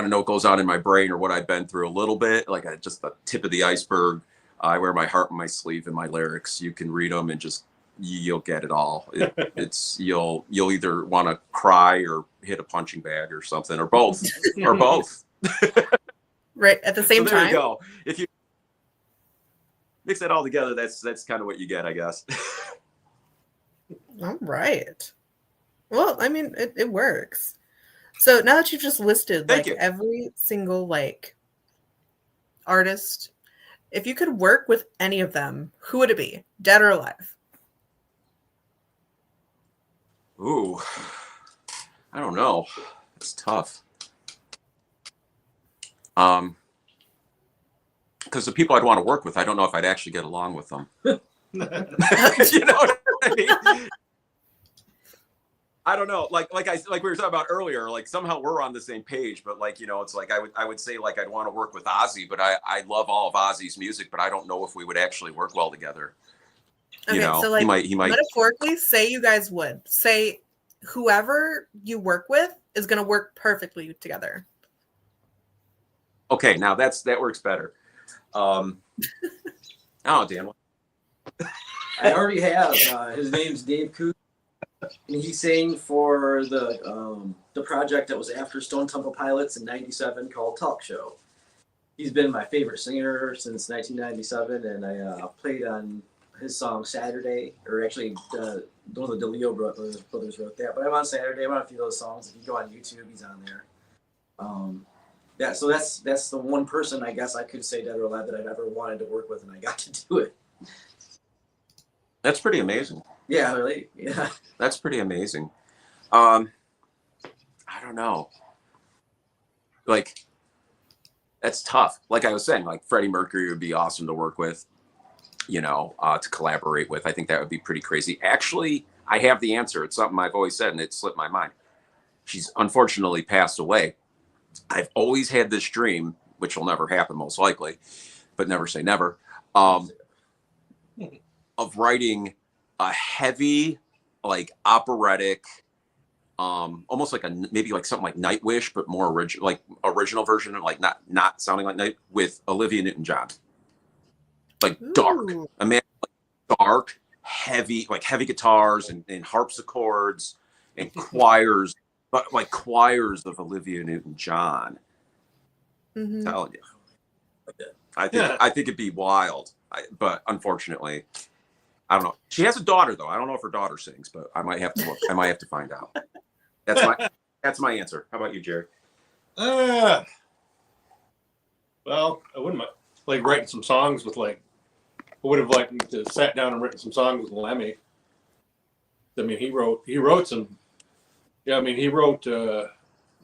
know what goes on in my brain or what I've been through a little bit, like just the tip of the iceberg. I wear my heart on my sleeve in my lyrics. You can read them and you'll get it all. You'll either want to cry or hit a punching bag or something, or both, or both. Right at the same There time. you go. If you mix that all together, that's kind of what you get, I guess. All right. Well, I mean, it works. So now that you've just listed Thank like you. every single like artist, if you could work with any of them, who would it be? Dead or alive? Ooh, I don't know. It's tough. Because the people I'd want to work with, I don't know if I'd actually get along with them. You know what I mean? I don't know. Like we were talking about earlier. Like somehow we're on the same page, but like it's like I would say like I'd want to work with Ozzy, but I love all of Ozzy's music, but I don't know if we would actually work well together. Okay, so like he might metaphorically say you guys would say whoever you work with is going to work perfectly together. Okay, now that works better. Oh, Dan. I already have. His name's Dave Coop, and he sang for the project that was after Stone Temple Pilots in '97 called Talk Show. He's been my favorite singer since 1997, and I played on his song Saturday, or actually one of the DeLeo brothers wrote that. But I'm on Saturday. I'm on a few of those songs. If you go on YouTube, he's on there. Yeah, so that's the one person I guess I could say dead or alive that I've ever wanted to work with, and I got to do it. That's pretty amazing. Yeah, really. Yeah. That's pretty amazing. I don't know. Like, that's tough. Like I was saying, like Freddie Mercury would be awesome to work with, to collaborate with. I think that would be pretty crazy. Actually, I have the answer. It's something I've always said, and it slipped my mind. She's unfortunately passed away. I've always had this dream, which will never happen most likely, but never say never, of writing a heavy, like operatic, almost like maybe like something like Nightwish, but more original version of like not sounding like Night with Olivia Newton-John. Like dark, imagine like dark, heavy guitars and harpsichords and choirs, but like choirs of Olivia Newton-John. Mm-hmm. Telling you, I think it'd be wild, but unfortunately, I don't know. She has a daughter though. I don't know if her daughter sings, but I might have to look. I might have to find out. That's my answer. How about you, Jerry? Well, I wouldn't mind, like writing some songs with I would have liked to sat down and written some songs with Lemmy. I mean, he wrote some. Yeah, I mean, he wrote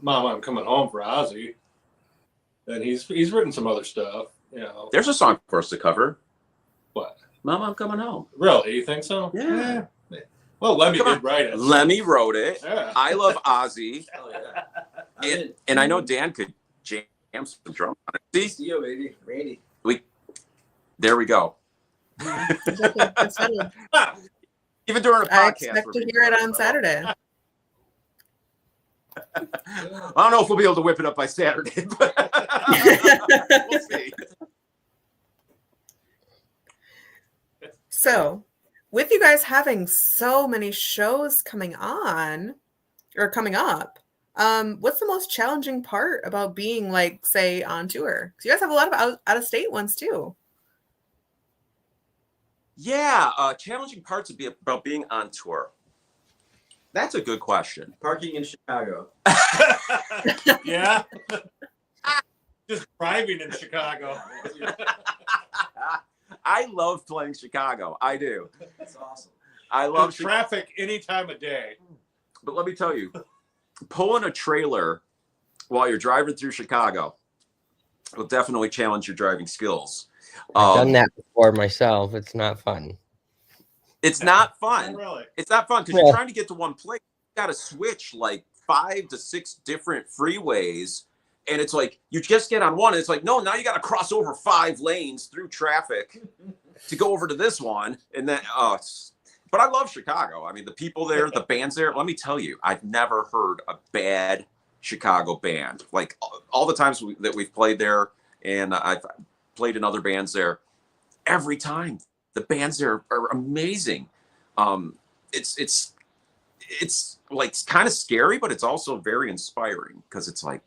"Mama, I'm Coming Home" for Ozzy, and he's written some other stuff. There's a song for us to cover. What? Mama, I'm Coming Home. Really? You think so? Yeah. Well, Lemmy did write it. Lemmy wrote it. Yeah. I love Ozzy. Hell yeah. And I know Dan could jam some drum on it. See? Steel, baby. Randy. There we go. It's settled. Even during a podcast. I expect to hear it on Saturday. I don't know if we'll be able to whip it up by Saturday, but we'll see. So, with you guys having so many shows coming on or coming up, what's the most challenging part about being, like, say, on tour? Because you guys have a lot of out-of-state ones too. Yeah, challenging parts would be about being on tour. That's a good question. Parking in Chicago. Yeah. Just driving in Chicago. I love playing Chicago. I do. That's awesome. I love traffic any time of day. But let me tell you, pulling a trailer while you're driving through Chicago will definitely challenge your driving skills. I've done that before myself. It's not fun. It's not fun. Not really. It's not fun because you're trying to get to one place. You got to switch like 5 to 6 different freeways. And it's like, you just get on one. And it's like, no, now you got to cross over 5 lanes through traffic to go over to this one. And then, but I love Chicago. I mean, the people there, the bands there, let me tell you, I've never heard a bad Chicago band. Like all the times that we've played there, and I've played in other bands there, every time the bands there are amazing. It's like kind of scary, but it's also very inspiring because it's like,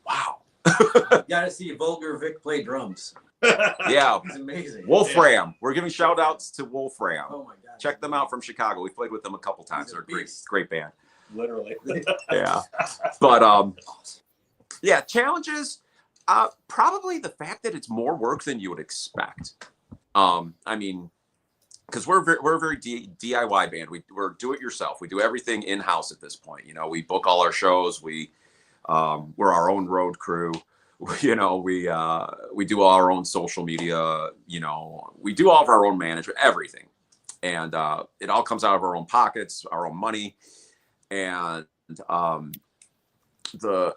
wow, Got to see Vulgar Vic play drums. Yeah, He's amazing. Wolfram. We're giving shout outs to Wolfram. Oh my god. Check them out from Chicago. We've played with them a couple times. They're a great band. Literally. Yeah. But yeah, challenges. Probably the fact that it's more work than you would expect. I mean, because we're a very DIY band. We're do it yourself. We do everything in house at this point. You know, we book all our shows. We're our own road crew. You know, we do all our own social media. You know, we do all of our own management, everything, and it all comes out of our own pockets, our own money. And the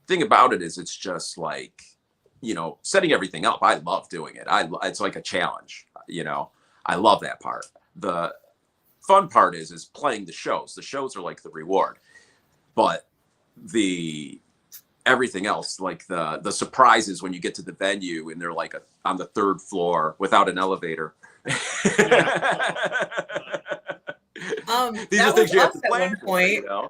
thing about it is, it's just like, you know, setting everything up. I love doing it. It's like a challenge. You know, I love that part. The fun part is playing the shows. The shows are like the reward, but everything else, like the surprises when you get to the venue and they're like on the third floor without an elevator. These are things you have to plan for, you know?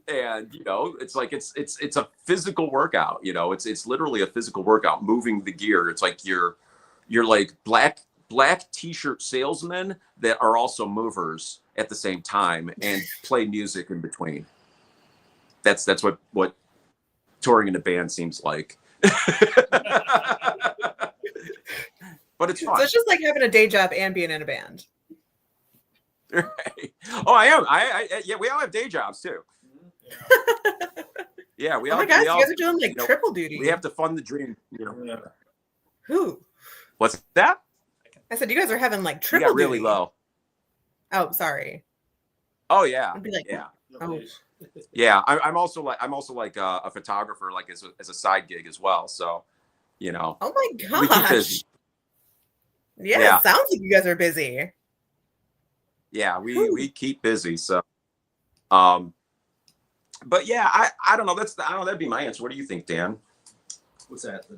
And you know, it's like it's a physical workout. You know, it's literally a physical workout, moving the gear. It's like you're like black t-shirt salesmen that are also movers at the same time and play music in between. That's what touring in a band seems like. But it's fun. So it's just like having a day job and being in a band. Right. Oh, I am. Yeah, we all have day jobs too. Yeah, we all. Oh my gosh, you guys are doing like triple duty. We have to fund the dream. You know. Who? What's that? I said you guys are having like triple duty. Really low. Oh, sorry. Oh yeah. I'd be like, yeah. Oh. Yeah, I'm also like a photographer, like as a side gig as well. So, you know. Oh my gosh. We keep busy. Yeah, it sounds like you guys are busy. Yeah, we keep busy. So, but yeah, I don't know. That'd be my answer. What do you think, Dan? What's that? The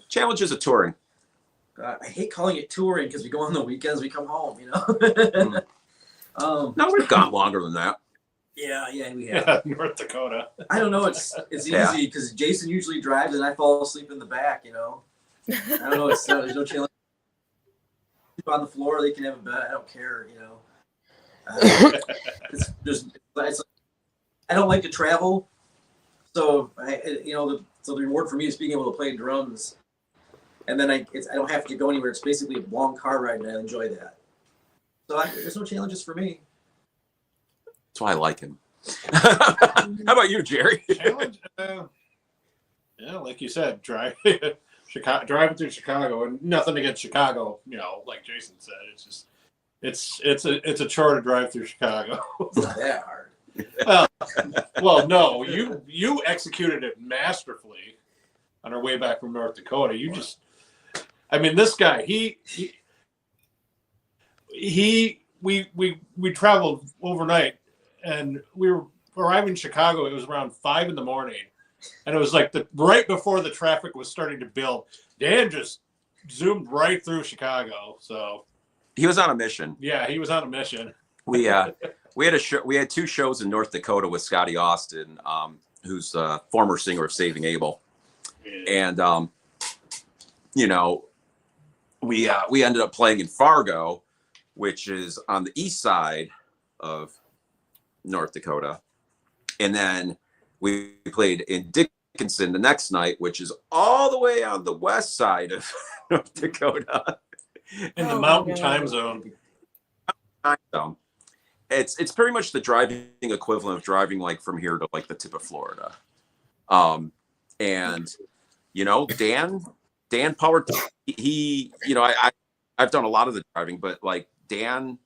challenges of touring. I hate calling it touring because we go on the weekends, we come home, you know. No, we've gone longer than that. Yeah, we have. North Dakota. I don't know. It's easy because Jason usually drives and I fall asleep in the back. You know. I don't know. There's no challenge. On the floor, they can have a bed. I don't care. You know. I don't like to travel, so the reward for me is being able to play drums, and then I don't have to go anywhere. It's basically a long car ride, and I enjoy that. So there's no challenges for me. That's why I like him. How about you, Jerry? Challenge? Yeah, like you said, driving through Chicago, and nothing against Chicago. You know, like Jason said, it's just it's a chore to drive through Chicago. It's not that hard. Well, no, you executed it masterfully on our way back from North Dakota. This guy, we traveled overnight, and we were arriving in Chicago. It was around 5 a.m, and it was like right before the traffic was starting to build. Dan just zoomed right through Chicago. So he was on a mission. Yeah, he was on a mission. We had a show. We had 2 shows in North Dakota with Scotty Austin, who's a former singer of Saving Abel, and we ended up playing in Fargo, which is on the east side of North Dakota, and then we played in Dickinson the next night, which is all the way on the west side of North Dakota, in the Mountain Time Zone. It's pretty much the driving equivalent of driving like from here to like the tip of Florida. And Dan Power, I've done a lot of the driving, but like Dan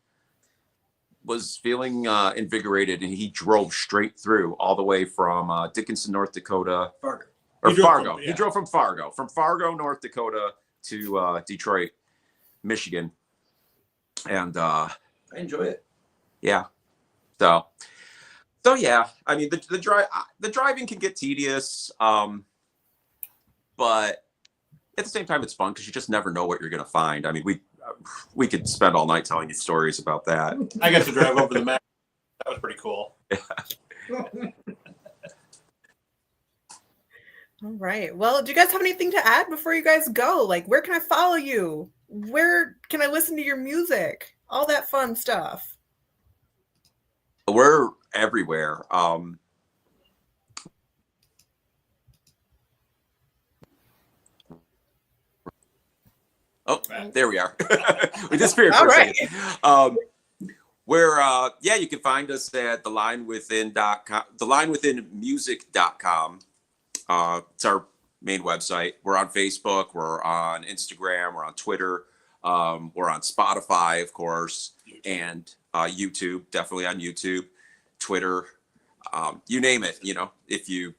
was feeling invigorated, and he drove straight through all the way from Dickinson, North Dakota, Fargo. He drove from Fargo, North Dakota to Detroit, Michigan, and I enjoy it. Yeah. So yeah, I mean the driving can get tedious, but at the same time it's fun because you just never know what you're gonna find. I mean, we could spend all night telling you stories about that. I got to drive over the map. That was pretty cool. All right. Well, do you guys have anything to add before you guys go? Like, where can I follow you? Where can I listen to your music? All that fun stuff. We're everywhere. Oh, there we are. We disappeared for a second. You can find us at thelinewithin.com, thelinewithinmusic.com. It's our main website. We're on Facebook, we're on Instagram, we're on Twitter, we're on Spotify, of course, and YouTube, definitely on YouTube, Twitter, you name it. You know, if you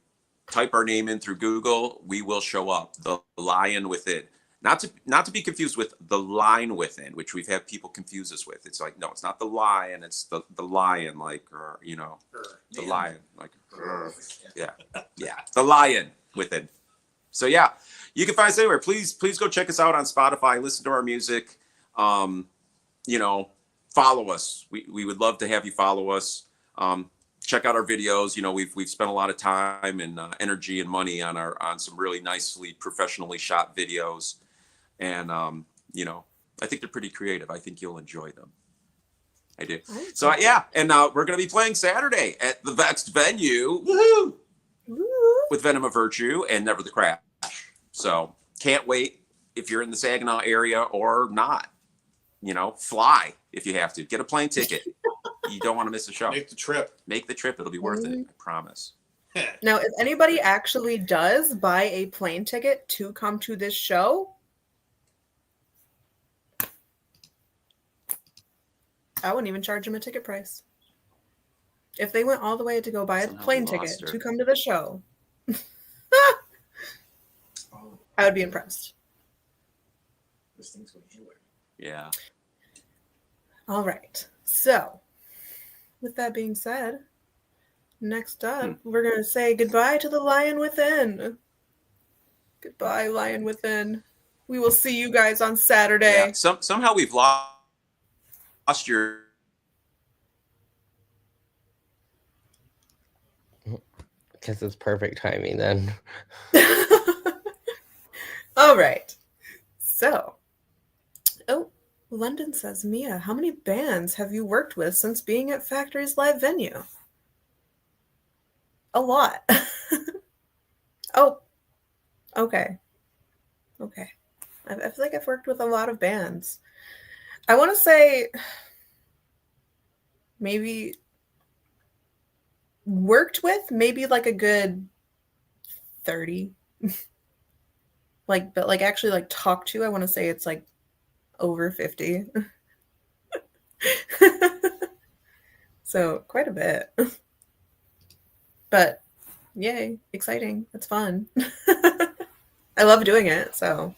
type our name in through Google, we will show up. The Lion Within. Not to be confused with The Line Within, which we've had people confuse us with. It's like, no, it's not the lion, it's the lion, like, you know, the lion, like, yeah, the Lion Within. So yeah, you can find us anywhere. Please go check us out on Spotify. Listen to our music. You know, follow us. We would love to have you follow us. Check out our videos. You know, we've spent a lot of time and energy and money on some really nicely professionally shot videos. And, you know, I think they're pretty creative. I think you'll enjoy them. I do. So, yeah. And we're going to be playing Saturday at the Vexed venue. Woohoo! With Venom of Virtue and Never the Crash. So, can't wait if you're in the Saginaw area or not. You know, fly if you have to. Get a plane ticket. You don't want to miss a show. Make the trip. Make the trip. It'll be worth it. I promise. Now, if anybody actually does buy a plane ticket to come to this show, I wouldn't even charge them a ticket price. If they went all the way to go buy a plane ticket to come to the show, I would be impressed. This thing's going anywhere. Yeah. All right. So, with that being said, next up, we're going to say goodbye to the Lion Within. Goodbye, Lion Within. We will see you guys on Saturday. Yeah. Somehow we've lost your... Because it's perfect timing then. All right. So, London says, Mia, how many bands have you worked with since being at Factory's live venue? A lot. Oh, okay. Okay. I feel like I've worked with a lot of bands. I want to say maybe worked with maybe like a good 30. But actually like talked to, I want to say it's like over 50. So quite a bit. But yay, exciting. It's fun. I love doing it. So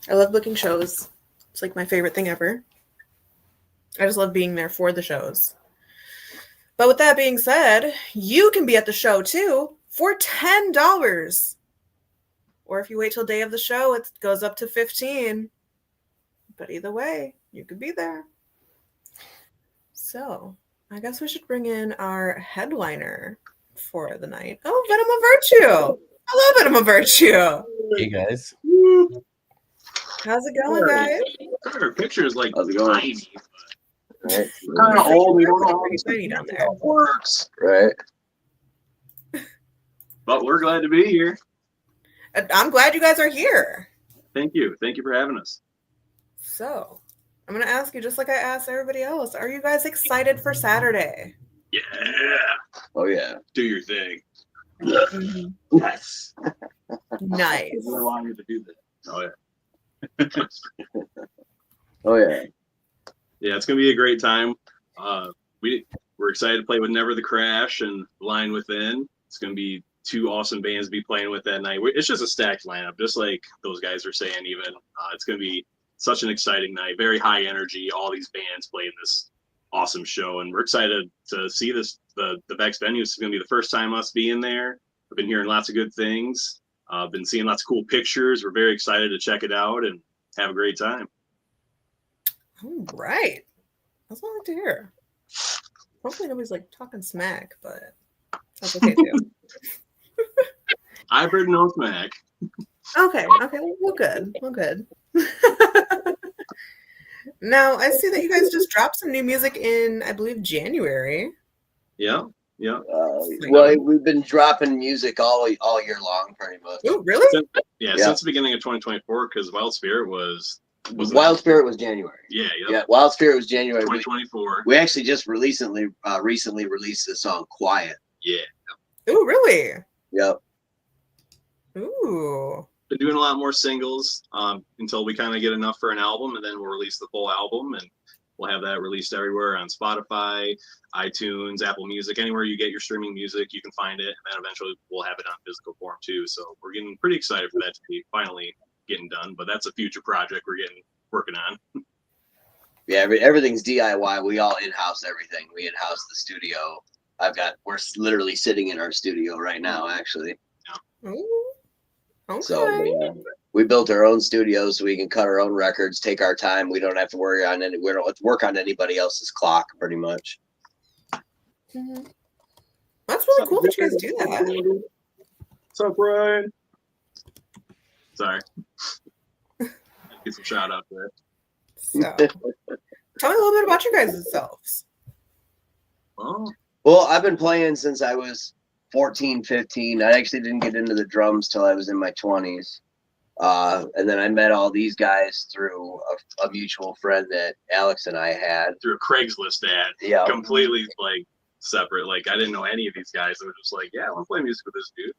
I love booking shows. It's like my favorite thing ever. I just love being there for the shows. But with that being said, you can be at the show too for $10. Or if you wait till day of the show, it goes up to $15. But either way, you could be there. So I guess we should bring in our headliner for the night. Oh, Venom of Virtue. Hello, Venom of Virtue. Hey, guys. How's it going, guys? Her picture is like How's it going? tiny. Right. Kind of old. We don't know how Pretty this tiny down there. works. Right. But we're glad to be here. I'm glad you guys are here. Thank you. Thank you for having us. So I'm going to ask you, just like I asked everybody else, are you guys excited for Saturday? Yeah. Oh yeah. Do your thing. Mhm. Yes. Nice. We want you to do that. Oh yeah. Oh yeah. Yeah, it's gonna be a great time. We're excited to play with Never the Crash and Line Within. It's gonna be two awesome bands to be playing with that night. It's just a stacked lineup, just like those guys are saying. Even it's gonna be such an exciting night, very high energy. All these bands playing this awesome show, and we're excited to see this. The Vex venue is gonna be the first time us being there. I've been hearing lots of good things. I've been seeing lots of cool pictures. We're very excited to check it out and have a great time. All right. That's what I like to hear. Hopefully nobody's like talking smack, but that's okay too. I've heard no smack. Okay, well, good. Now, I see that you guys just dropped some new music in, I believe, January. Yeah. Well, we've been dropping music all year long, pretty much. Oh, really? Since the beginning of 2024, because Wild Spirit was Spirit was January. Yeah, Wild Spirit was January. 2024. We actually just recently released the song "Quiet." Yeah. Oh, really? Yep. Ooh. Been doing a lot more singles until we kind of get enough for an album, and then we'll release the full album, and we'll have that released everywhere on Spotify, iTunes, Apple Music, anywhere you get your streaming music, you can find it, and then eventually we'll have it on physical form too. So we're getting pretty excited for that to be finally getting done, but that's a future project we're working on. Yeah, everything's DIY. We all in-house everything. We in-house the studio. We're literally sitting in our studio right now, actually. Ooh. Okay. So we built our own studio so we can cut our own records, take our time. We don't have to we don't have to work on anybody else's clock, pretty much. Mm-hmm. That's really cool that you guys do that. What's up, Brian? Sorry. Get some shout out there. So, tell me a little bit about you guys selves. Well, I've been playing since I was 14, 15. I actually didn't get into the drums till I was in my 20s. And then I met all these guys through a mutual friend that Alex and I had. Through a Craigslist ad. Yeah. Completely like separate. Like I didn't know any of these guys. They were just like, yeah, I want to play music with this dude.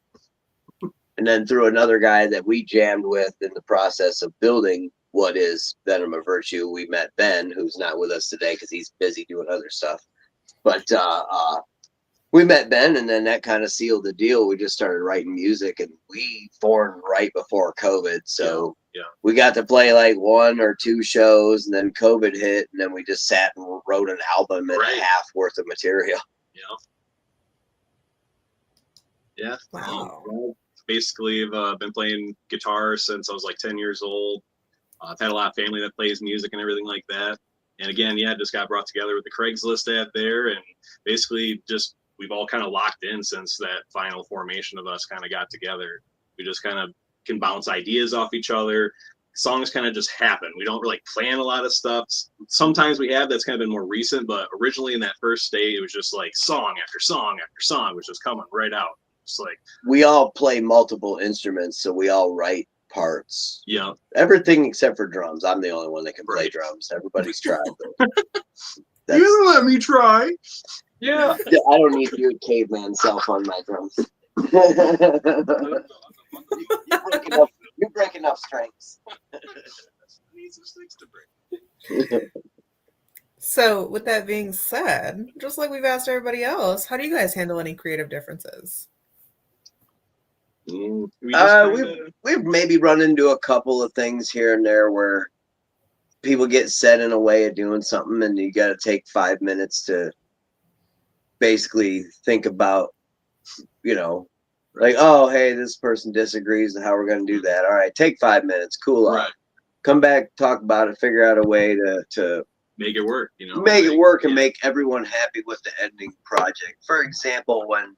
And then through another guy that we jammed with in the process of building what is Venom of Virtue, we met Ben, who's not with us today because he's busy doing other stuff. But we met Ben, and then that kind of sealed the deal. We just started writing music, and we formed right before COVID. So we got to play like 1 or 2 shows, and then COVID hit, and then we just sat and wrote an album and a half worth of material. Yeah. Wow. Basically, I've been playing guitar since I was like 10 years old. I've had a lot of family that plays music and everything like that. And again, just got brought together with the Craigslist ad there, and basically just we've all kind of locked in since that final formation of us kind of got together. We just kind of can bounce ideas off each other. Songs kind of just happen. We don't really plan a lot of stuff. Sometimes we have, that's kind of been more recent, but originally in that first state, it was just like song after song after song, which was coming right out. It's like we all play multiple instruments, so we all write parts. Yeah. Everything except for drums. I'm the only one that can play drums. Everybody's tried. You didn't let me try. Yeah. I don't need your caveman self on my drums. You break enough strengths. So, with that being said, just like we've asked everybody else, how do you guys handle any creative differences? We've maybe run into a couple of things here and there where people get set in a way of doing something, and you got to take 5 minutes to basically think about, like, oh, hey, this person disagrees and how we're going to do that. All right, take 5 minutes, cool off. Come back, talk about it, figure out a way to make it work, make it work and make everyone happy with the ending project. For example, when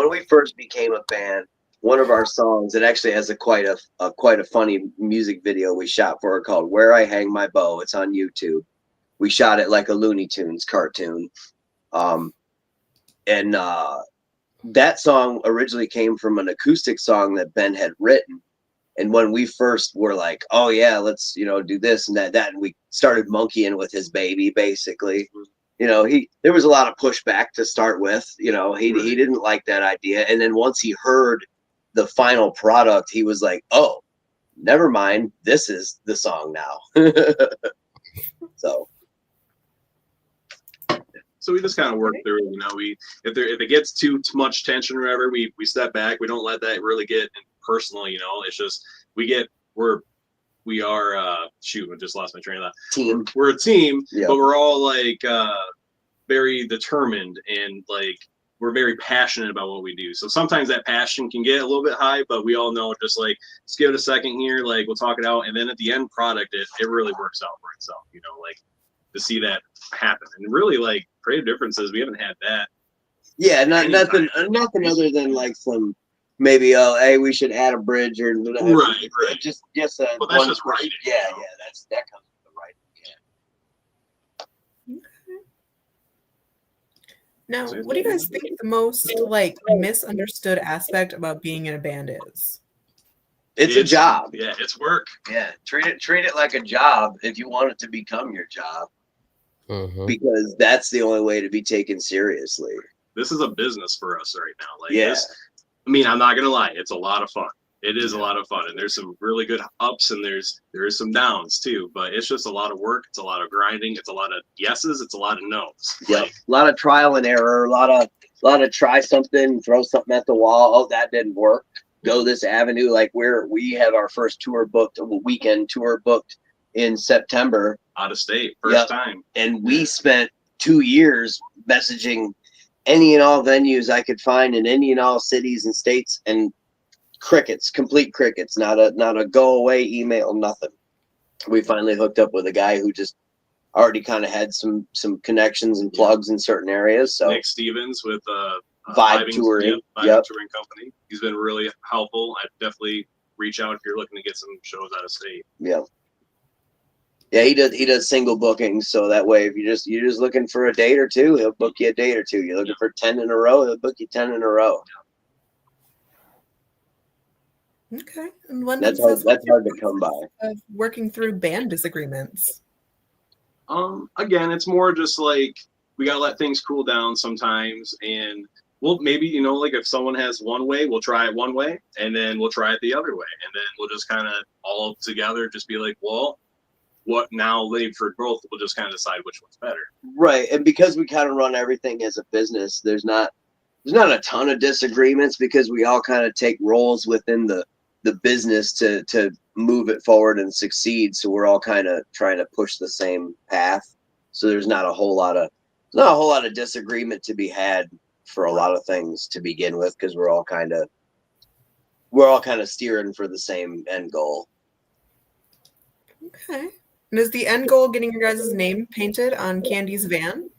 we first became a band, one of our songs, it actually has quite a funny music video we shot for it called "Where I Hang My Bow." It's on YouTube. We shot it like a Looney Tunes cartoon, and that song originally came from an acoustic song that Ben had written. And when we first were like, oh yeah, let's do this and that, and we started monkeying with his baby, basically. There was a lot of pushback to start with. He didn't like that idea, and then once he heard the final product, he was like, oh, never mind, this is the song now. So we just kind of work through it. If it gets too much tension or whatever, we step back. We don't let that really get personal. It's just we are shoot, I just lost my train of thought. Team. We're a team, yeah. But we're all like very determined, and like we're very passionate about what we do. So sometimes that passion can get a little bit high, but we all know just like, let's give it a second here, like we'll talk it out, and then at the end product, it really works out for itself. Like to see that happen, and really like creative differences. We haven't had that. Yeah, nothing other than like some maybe hey, we should add a bridge or Right. Just But that's one just person. writing. Yeah, that comes with the writing. Now, what do you guys think the most misunderstood aspect about being in a band is? It's a job. Yeah, it's work. Yeah, treat it like a job if you want it to become your job, because that's the only way to be taken seriously. This is a business for us right now. Like this, I mean, I'm not gonna lie, it's a lot of fun. It is a lot of fun, and there's some really good ups and there is some downs too. But it's just a lot of work. It's a lot of grinding. It's a lot of yeses. It's a lot of no's. Yeah, a lot of trial and error. A lot of try something, throw something at the wall. Oh, that didn't work. Go this avenue. Like we have our first tour booked, a weekend tour booked in September. Out of state, first time. And we spent 2 years messaging any and all venues I could find in any and all cities and states, and crickets, complete crickets. Not a go away email, nothing. We finally hooked up with a guy who just already kind of had some connections and plugs in certain areas. So Nick Stevens with Vibe Touring, Touring Company. He's been really helpful. I'd definitely reach out if you're looking to get some shows out of state. Yeah, he does single bookings, so that way if you're just looking for a date or two, he'll book you a date or two. You're looking for 10 in a row, he'll book you 10 in a row. Okay, and when that's hard to come by. Working through band disagreements. Again, it's more just like we gotta let things cool down sometimes, and we'll maybe like if someone has one way, we'll try it one way, and then we'll try it the other way, and then we'll just kind of all together just be like, well, what now? Leave for growth. We'll just kind of decide which one's better. Right, and because we kind of run everything as a business, there's not a ton of disagreements because we all kind of take roles within the business to move it forward and succeed. So we're all kind of trying to push the same path. So there's not a whole lot of disagreement to be had for a lot of things to begin with, because we're all kind of steering for the same end goal. Okay. And is the end goal getting your guys' name painted on Candy's van?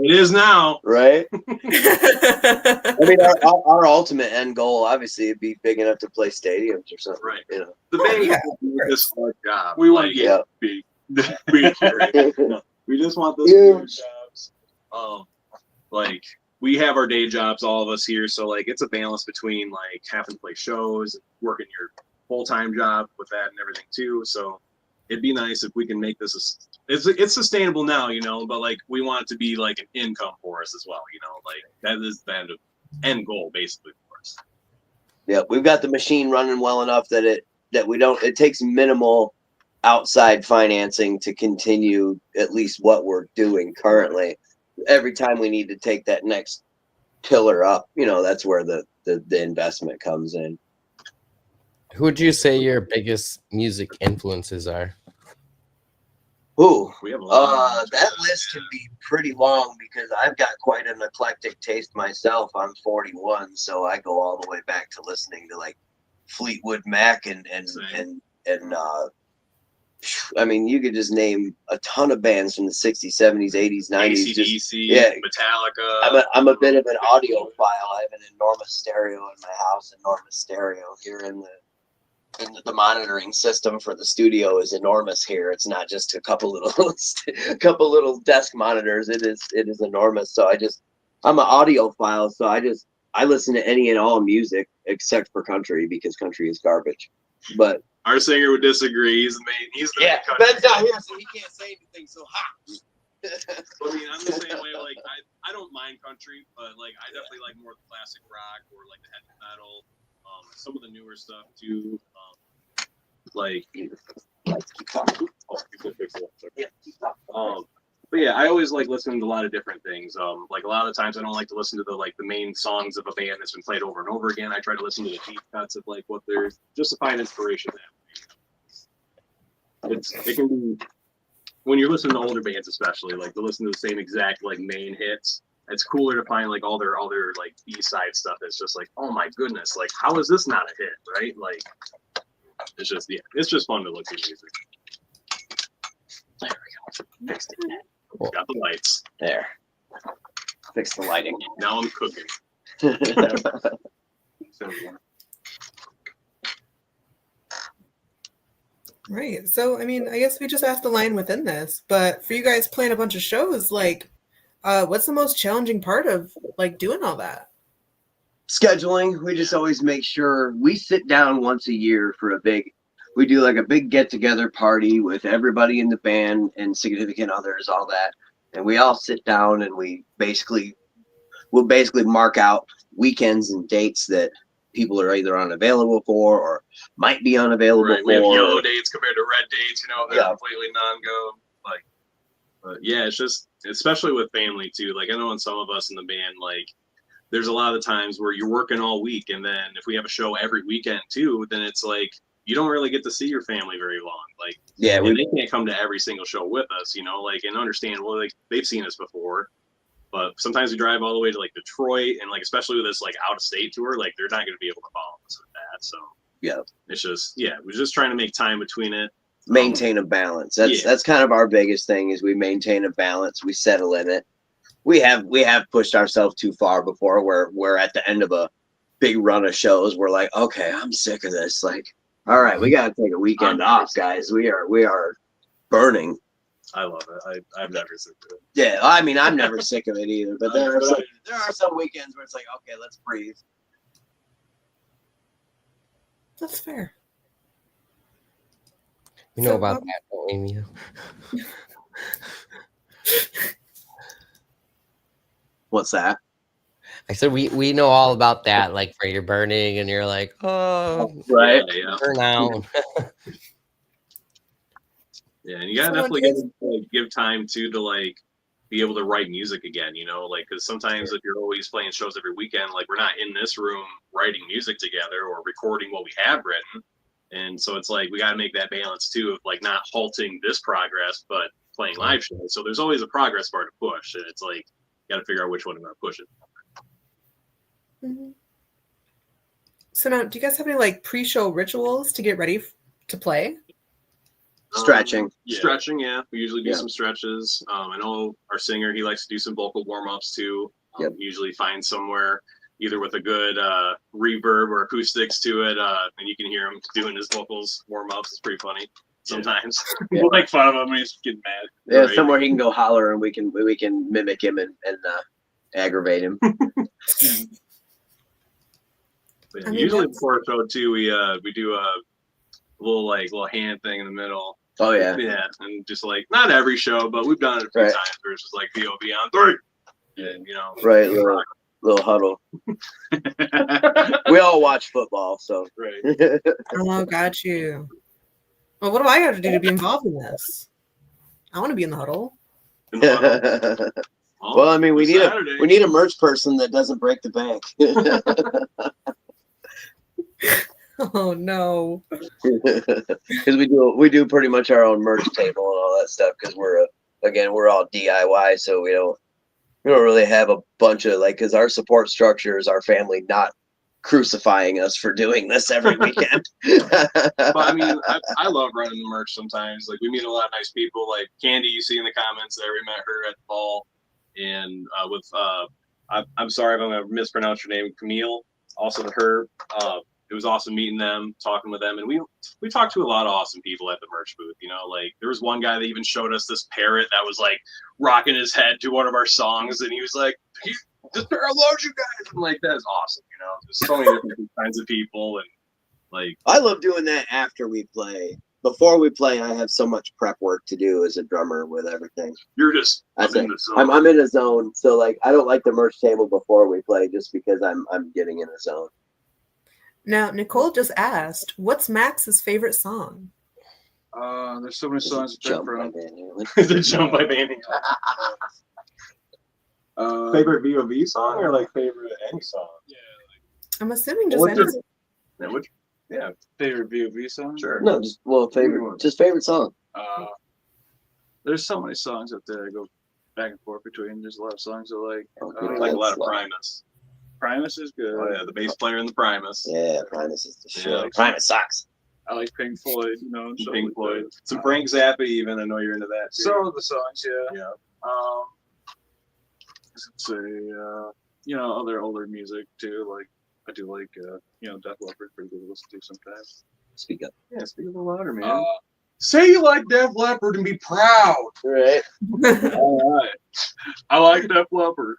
It is now, right? I mean, our ultimate end goal, obviously, would be big enough to play stadiums or something. Right. The band this hard job. We want to get big. We just want those jobs. Like we have our day jobs, all of us here, so like it's a balance between like having to play shows, working your full-time job with that and everything too. So it'd be nice if we can make this it's sustainable now, but like we want it to be like an income for us as well, like that is the end goal basically for us. Yeah, we've got the machine running well enough that it takes minimal outside financing to continue at least what we're doing currently. Every time we need to take that next pillar up, that's where the investment comes in. Who would you say your biggest music influences are? Ooh, we have a lot that list can be pretty long because I've got quite an eclectic taste myself. I'm 41, so I go all the way back to listening to like Fleetwood Mac and I mean, you could just name a ton of bands from the 60s, 70s, 80s, 90s. AC/DC, Metallica. I'm a bit of an audiophile. I have an enormous stereo in my house, enormous stereo here in the monitoring system for the studio is enormous here. It's not just a couple little desk monitors. It is enormous. So I'm an audiophile. So I listen to any and all music except for country because country is garbage. But our singer would disagree. He's the main country. Ben's not here, so he can't say anything. So I mean, I'm the same way. Like I don't mind country, but like I definitely like more classic rock or like the heavy metal. Some of the newer stuff too. But yeah, I always like listening to a lot of different things. Like a lot of the times I don't like to listen to the main songs of a band that's been played over and over again. I try to listen to the deep cuts of like what there's just to find inspiration that way. It can be when you're listening to older bands, especially like to listen to the same exact like main hits. It's cooler to find like all their like B-side stuff. It's just like, oh my goodness, like how is this not a hit, right? Like it's just fun to look at music. There we go. Fixed it. Got the lights there. fix the lighting. Now I'm cooking. Right. So, I mean, I guess we just have to line within this. But for you guys playing a bunch of shows, like, what's the most challenging part of like doing all that? Scheduling. We just always make sure we sit down once a year for we do like a big get together party with everybody in the band and significant others, all that. And we all sit down and we'll basically mark out weekends and dates that people are either unavailable for or might be unavailable right. for. We have yellow dates compared to red dates, they're Yeah. completely non-go. Like, but yeah, it's just, especially with family too. Like I know in some of us in the band, like there's a lot of times where you're working all week, and then if we have a show every weekend too, then it's like you don't really get to see your family very long. Like, yeah, and they can't come to every single show with us, like, and understand, well, like they've seen us before. But sometimes we drive all the way to like Detroit, and like especially with this like out of state tour, like they're not going to be able to follow us with that. So yeah, it's just we're just trying to make time between it, maintain a balance. That's kind of our biggest thing is we maintain a balance. We set a limit. We have pushed ourselves too far before. Where we're at the end of a big run of shows, we're like, okay, I'm sick of this. Like, all right, we got to take a weekend off, guys. We are burning. I love it. I'm never sick of it. Yeah, I mean, I'm never sick of it either. But there are some weekends where it's like, okay, let's breathe. That's fair. We know about that, don't we, Mia? What's that? I said we know all about that, like where you're burning and you're like, oh, right, burn out. Yeah, and you gotta definitely give time too to like be able to write music again, like because sometimes if you're always playing shows every weekend, like we're not in this room writing music together or recording what we have written, and so it's like we gotta make that balance too of like not halting this progress but playing live shows. So there's always a progress bar to push, and it's like you gotta figure out which one I'm gonna push it. Mm-hmm. So now, do you guys have any like pre-show rituals to get ready to play? Stretching. Stretching, yeah. We usually do some stretches. I know our singer, he likes to do some vocal warm-ups too. Usually find somewhere either with a good reverb or acoustics to it, and you can hear him doing his vocals warm-ups. It's pretty funny sometimes. We'll make fun of him when he's getting mad. Yeah, right? Somewhere he can go holler and we can mimic him and aggravate him. But usually before a show too, we do a little hand thing in the middle. Oh yeah. Yeah, and just like not every show, but we've done it a few times where it's just like VOB on 3. And right, little huddle. We all watch football, so right. Oh, got you. Well, what do I have to do to be involved in this? I want to be in the huddle. Well, I mean, we need a merch person that doesn't break the bank. Oh no! Because we do pretty much our own merch table and all that stuff. Because we're all DIY, so we don't really have a bunch of because our support structure is our family not crucifying us for doing this every weekend. But I mean, I love running the merch sometimes. Like we meet a lot of nice people. Like Candy, you see in the comments there, we met her at the ball, and I'm sorry if I'm gonna mispronounce your name, Camille. Also to her. It was awesome meeting them, talking with them, and we talked to a lot of awesome people at the merch booth. Like there was one guy that even showed us this parrot that was like rocking his head to one of our songs, and he was like, "This parrot loves you guys," and like that is awesome. There's so many different kinds of people, and like I love doing that after we play. Before we play, I have so much prep work to do as a drummer with everything. You're just I'm in a zone, so like I don't like the merch table before we play just because I'm getting in a zone. Now, Nicole just asked, what's Max's favorite song? There's so many songs to pick from. The Jump by Van Halen. Favorite VOV song or like favorite any song? Yeah. I'm assuming just any. Favorite VOV song? Sure. No, favorite song. There's so many songs up there I go back and forth between. There's a lot of songs I like. I like a lot of Primus. Primus is good. Oh yeah, the bass player in the Primus. Yeah, Primus is the shit. Yeah. Primus sucks. I like Pink Floyd, Pink Floyd. Some Frank Zappa even. I know you're into that too. Some of the songs, yeah. Yeah. It's other older music too. Like I do like Def Leppard, pretty good to listen to sometimes. Speak up. Yeah, speak a little louder, man. Say you like Def Leppard and be proud. Right. All right. I like Def Leppard.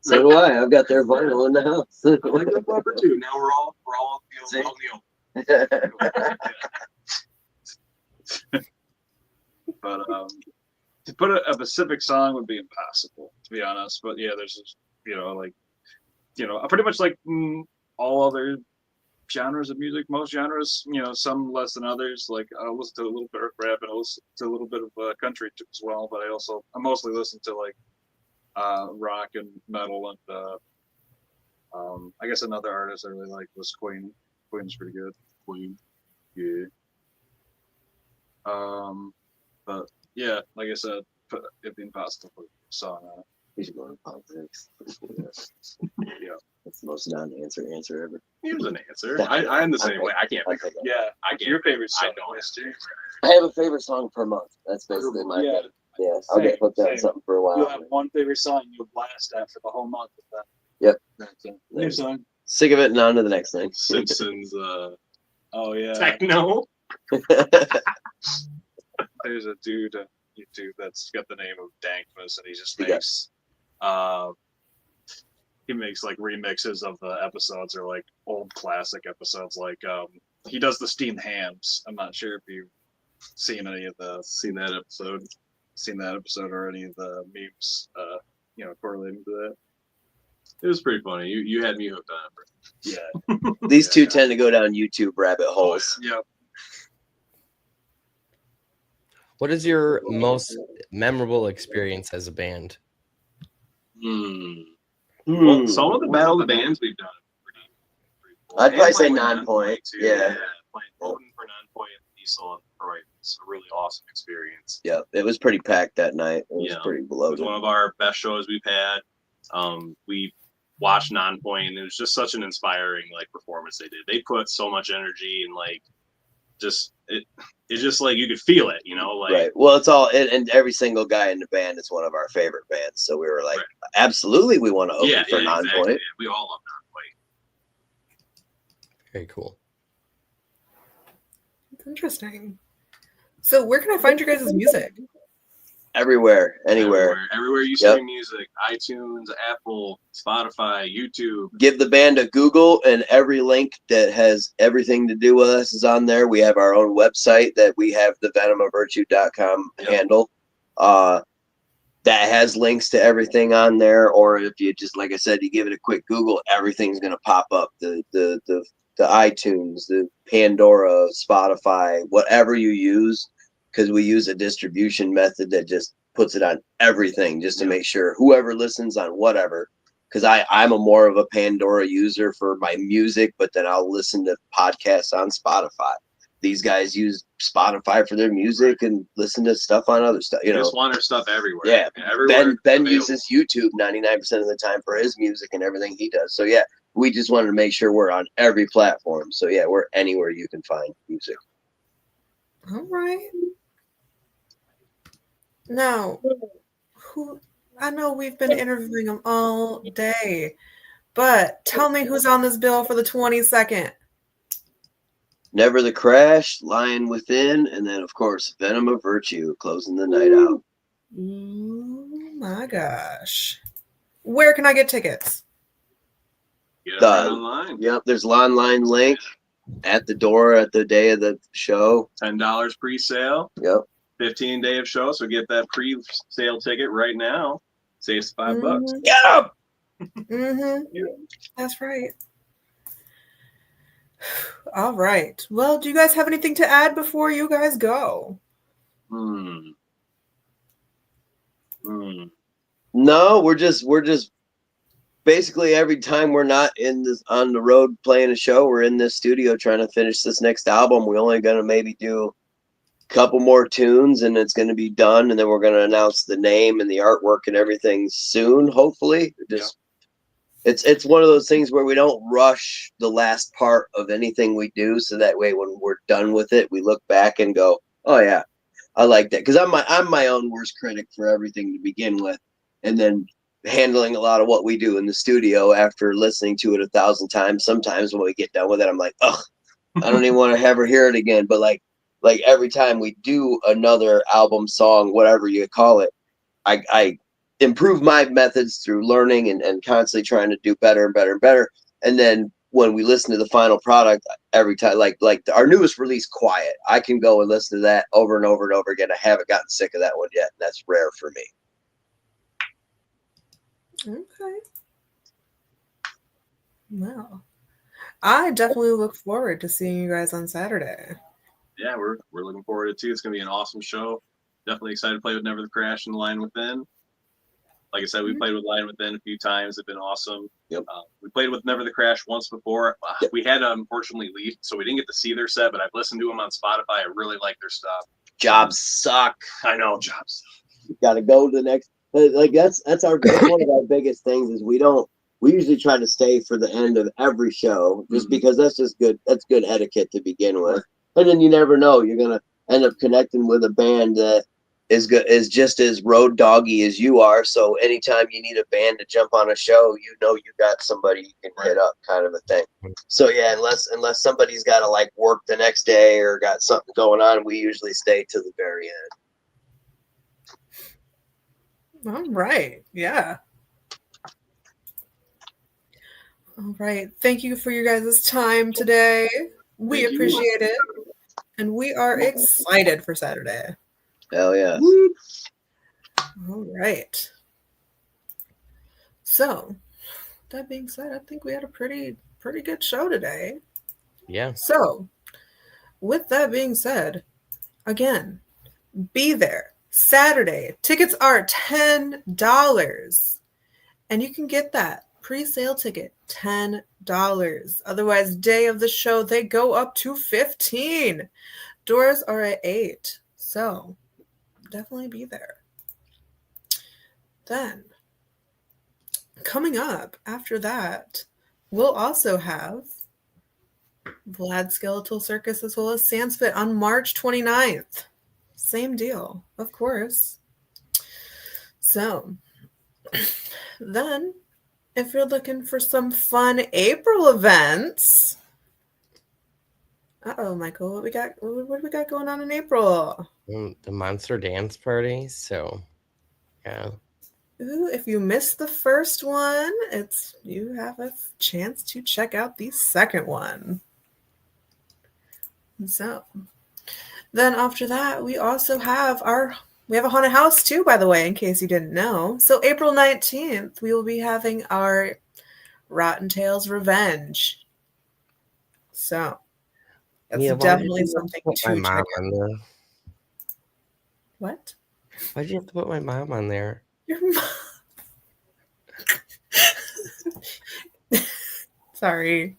So do I. I've got their vinyl in the house. I like Def Leppard too. Now we're all out in the open. But to put a specific song would be impossible, to be honest. But yeah, there's just, I pretty much like all other genres of music. Most genres, some less than others. Like I listen to a little bit of rap and I listen to a little bit of country as well. But I mostly listen to like rock and metal and I guess another artist I really liked was Queen. Queen's pretty good. Queen, yeah. But yeah, like I said, it'd be impossible to put a song on it. You should go into politics. Yeah. That's the most non-answer ever. Here's an answer. I'm the same way. I can't pick it. Yeah, I can't. Your favorite song? I have a favorite song per month. That's basically my favorite. Yeah, I'll get hooked on something for a while. You'll have one favorite song you'll blast after the whole month of that. Yep. New song. Sick of it and on to the next thing. Simpsons. Oh yeah. Techno. There's a dude on YouTube that's got the name of Dankmas, and he just makes he makes like remixes of the episodes or like old classic episodes. Like he does the steamed hams. I'm not sure if you've seen that episode or any of the memes correlating to that. It was pretty funny. You had me hooked on it. Yeah. These two tend to go down YouTube rabbit holes. Yep. What is your most memorable experience as a band? Well, some of the Battle of the Bands we've done. Pretty cool. I'd probably say Non-Point. Yeah. Playing open for Non-Point and Diesel and Detroit. It's a really awesome experience. Yeah, it was pretty packed that night. It was pretty bloated. It was one of our best shows we've had. We watched Non-Point, and it was just such an inspiring performance they did. They put so much energy and it's just like you could feel it, right. Well, it's all and every single guy in the band is one of our favorite bands. So we were like, absolutely, we want to open for Non-Point. Exactly. We all love Non-Point. Very cool. It's interesting. So where can I find your guys' music? Everywhere, anywhere. Everywhere you stream music. iTunes, Apple, Spotify, YouTube. Give the band a Google, and every link that has everything to do with us is on there. We have our own website that we have, the venomofvirtue.com handle. That has links to everything on there. Or if you just, like I said, you give it a quick Google, everything's going to pop up. The iTunes, the Pandora, Spotify, whatever you use. Because we use a distribution method that just puts it on everything just to make sure whoever listens on whatever. Because I'm a more of a Pandora user for my music, but then I'll listen to podcasts on Spotify. These guys use Spotify for their music and listen to stuff on other stuff. Just want our stuff everywhere. Yeah, everywhere. Ben uses YouTube 99% of the time for his music and everything he does. So yeah, we just wanted to make sure we're on every platform. So yeah, we're anywhere you can find music. All right. Now, I know we've been interviewing them all day, but tell me who's on this bill for the 22nd. Never the Crash, Lion Within, and then, of course, Venom of Virtue closing the night out. Oh, my gosh. Where can I get tickets? Get online. Yep, there's an online link at the door at the day of the show. $10 pre-sale. Yep. 15-day of show, so get that pre-sale ticket right now. Saves $5. Get up. That's right. All right. Well, do you guys have anything to add before you guys go? No, we're just basically every time we're not on the road playing a show, we're in this studio trying to finish this next album. We're only gonna maybe do couple more tunes and it's going to be done, and then we're going to announce the name and the artwork and everything soon, hopefully. It's one of those things where we don't rush the last part of anything we do, so that way when we're done with it we look back and go, oh yeah, I like that, because I'm my own worst critic for everything to begin with, and then handling a lot of what we do in the studio after listening to it 1,000 times. Sometimes when we get done with it, I'm like, ugh, I don't even want to ever hear it again. But like every time we do another album, song, whatever you call it, I improve my methods through learning and constantly trying to do better and better and better. And then when we listen to the final product, every time, like our newest release, Quiet, I can go and listen to that over and over and over again. I haven't gotten sick of that one yet. And that's rare for me. Okay. Well, I definitely look forward to seeing you guys on Saturday. Yeah, we're looking forward to it too. It's gonna be an awesome show. Definitely excited to play with Never the Crash and Line Within. Like I said, we played with Line Within a few times. It's been awesome. Yep. We played with Never the Crash once before. We had to unfortunately leave, so we didn't get to see their set, but I've listened to them on Spotify. I really like their stuff. Jobs suck. I know, jobs. Got to go to the next. Like that's one of our biggest things is we usually try to stay for the end of every show just because that's just good. That's good etiquette to begin with. And then you never know, you're gonna end up connecting with a band that is just as road doggy as you are. So anytime you need a band to jump on a show, you know you got somebody you can hit up, kind of a thing. So yeah, unless somebody's got to like work the next day or got something going on, we usually stay to the very end. All right. Yeah. All right. Thank you for your guys' time today. We appreciate it. And we are excited for Saturday. Hell yeah. All right. So, that being said, I think we had a pretty good show today. Yeah. So, with that being said, again, be there. Saturday. Tickets are $10. And you can get that pre-sale ticket, $10. Otherwise, day of the show, they go up to $15. Doors are at 8. So, definitely be there. Then, coming up after that, we'll also have Vlad Skeletal Circus as well as Sandsfit on March 29th. Same deal, of course. So, then, if you're looking for some fun April events, Michael, what do we got going on in April? The Monster Dance Party. So, yeah. Ooh, if you missed the first one, you have a chance to check out the second one. So, then after that, we also have we have a haunted house too, by the way, in case you didn't know. So April 19th, we will be having our Rotten Tales Revenge. So that's definitely something to check out. What? Why'd you have to put my mom on there? Your mom. Sorry.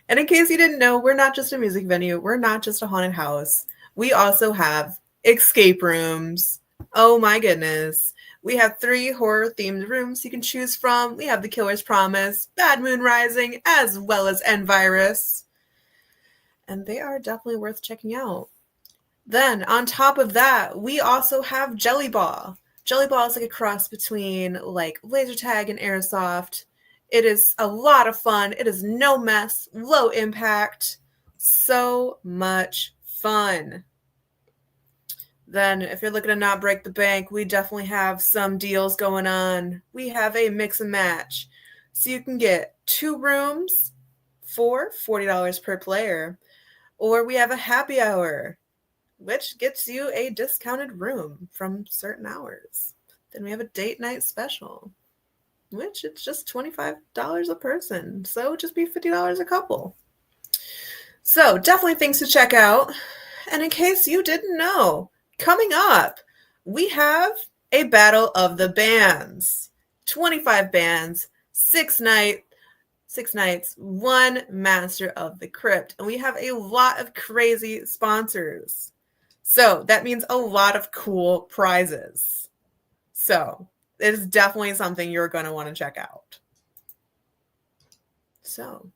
And in case you didn't know, we're not just a music venue. We're not just a haunted house. We also have escape rooms. Oh my goodness. We have 3 horror-themed rooms you can choose from. We have The Killer's Promise, Bad Moon Rising, as well as End Virus. And they are definitely worth checking out. Then, on top of that, we also have Jelly Ball. Jelly Ball is like a cross between like laser tag and airsoft. It is a lot of fun. It is no mess, low impact, so much fun. Then, if you're looking to not break the bank, we definitely have some deals going on. We have a mix and match. So you can get 2 rooms for $40 per player. Or we have a happy hour, which gets you a discounted room from certain hours. Then we have a date night special, which it's just $25 a person. So just be $50 a couple. So definitely things to check out. And in case you didn't know, coming up, we have a Battle of the Bands. 25 bands, 6 nights, 1 Master of the Crypt. And we have a lot of crazy sponsors. So that means a lot of cool prizes. So it is definitely something you're going to want to check out. So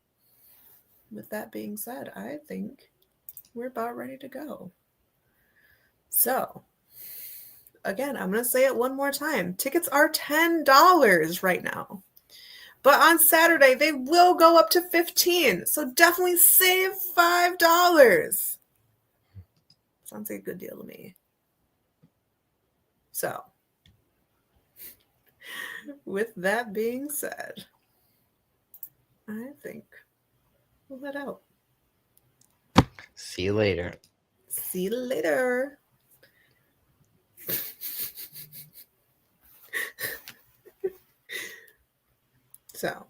with that being said, I think we're about ready to go. So again, I'm going to say it one more time. Tickets are $10 right now. But on Saturday, they will go up to $15. So definitely save $5. Sounds like a good deal to me. So, with that being said, I think we'll head out. See you later. See you later. So.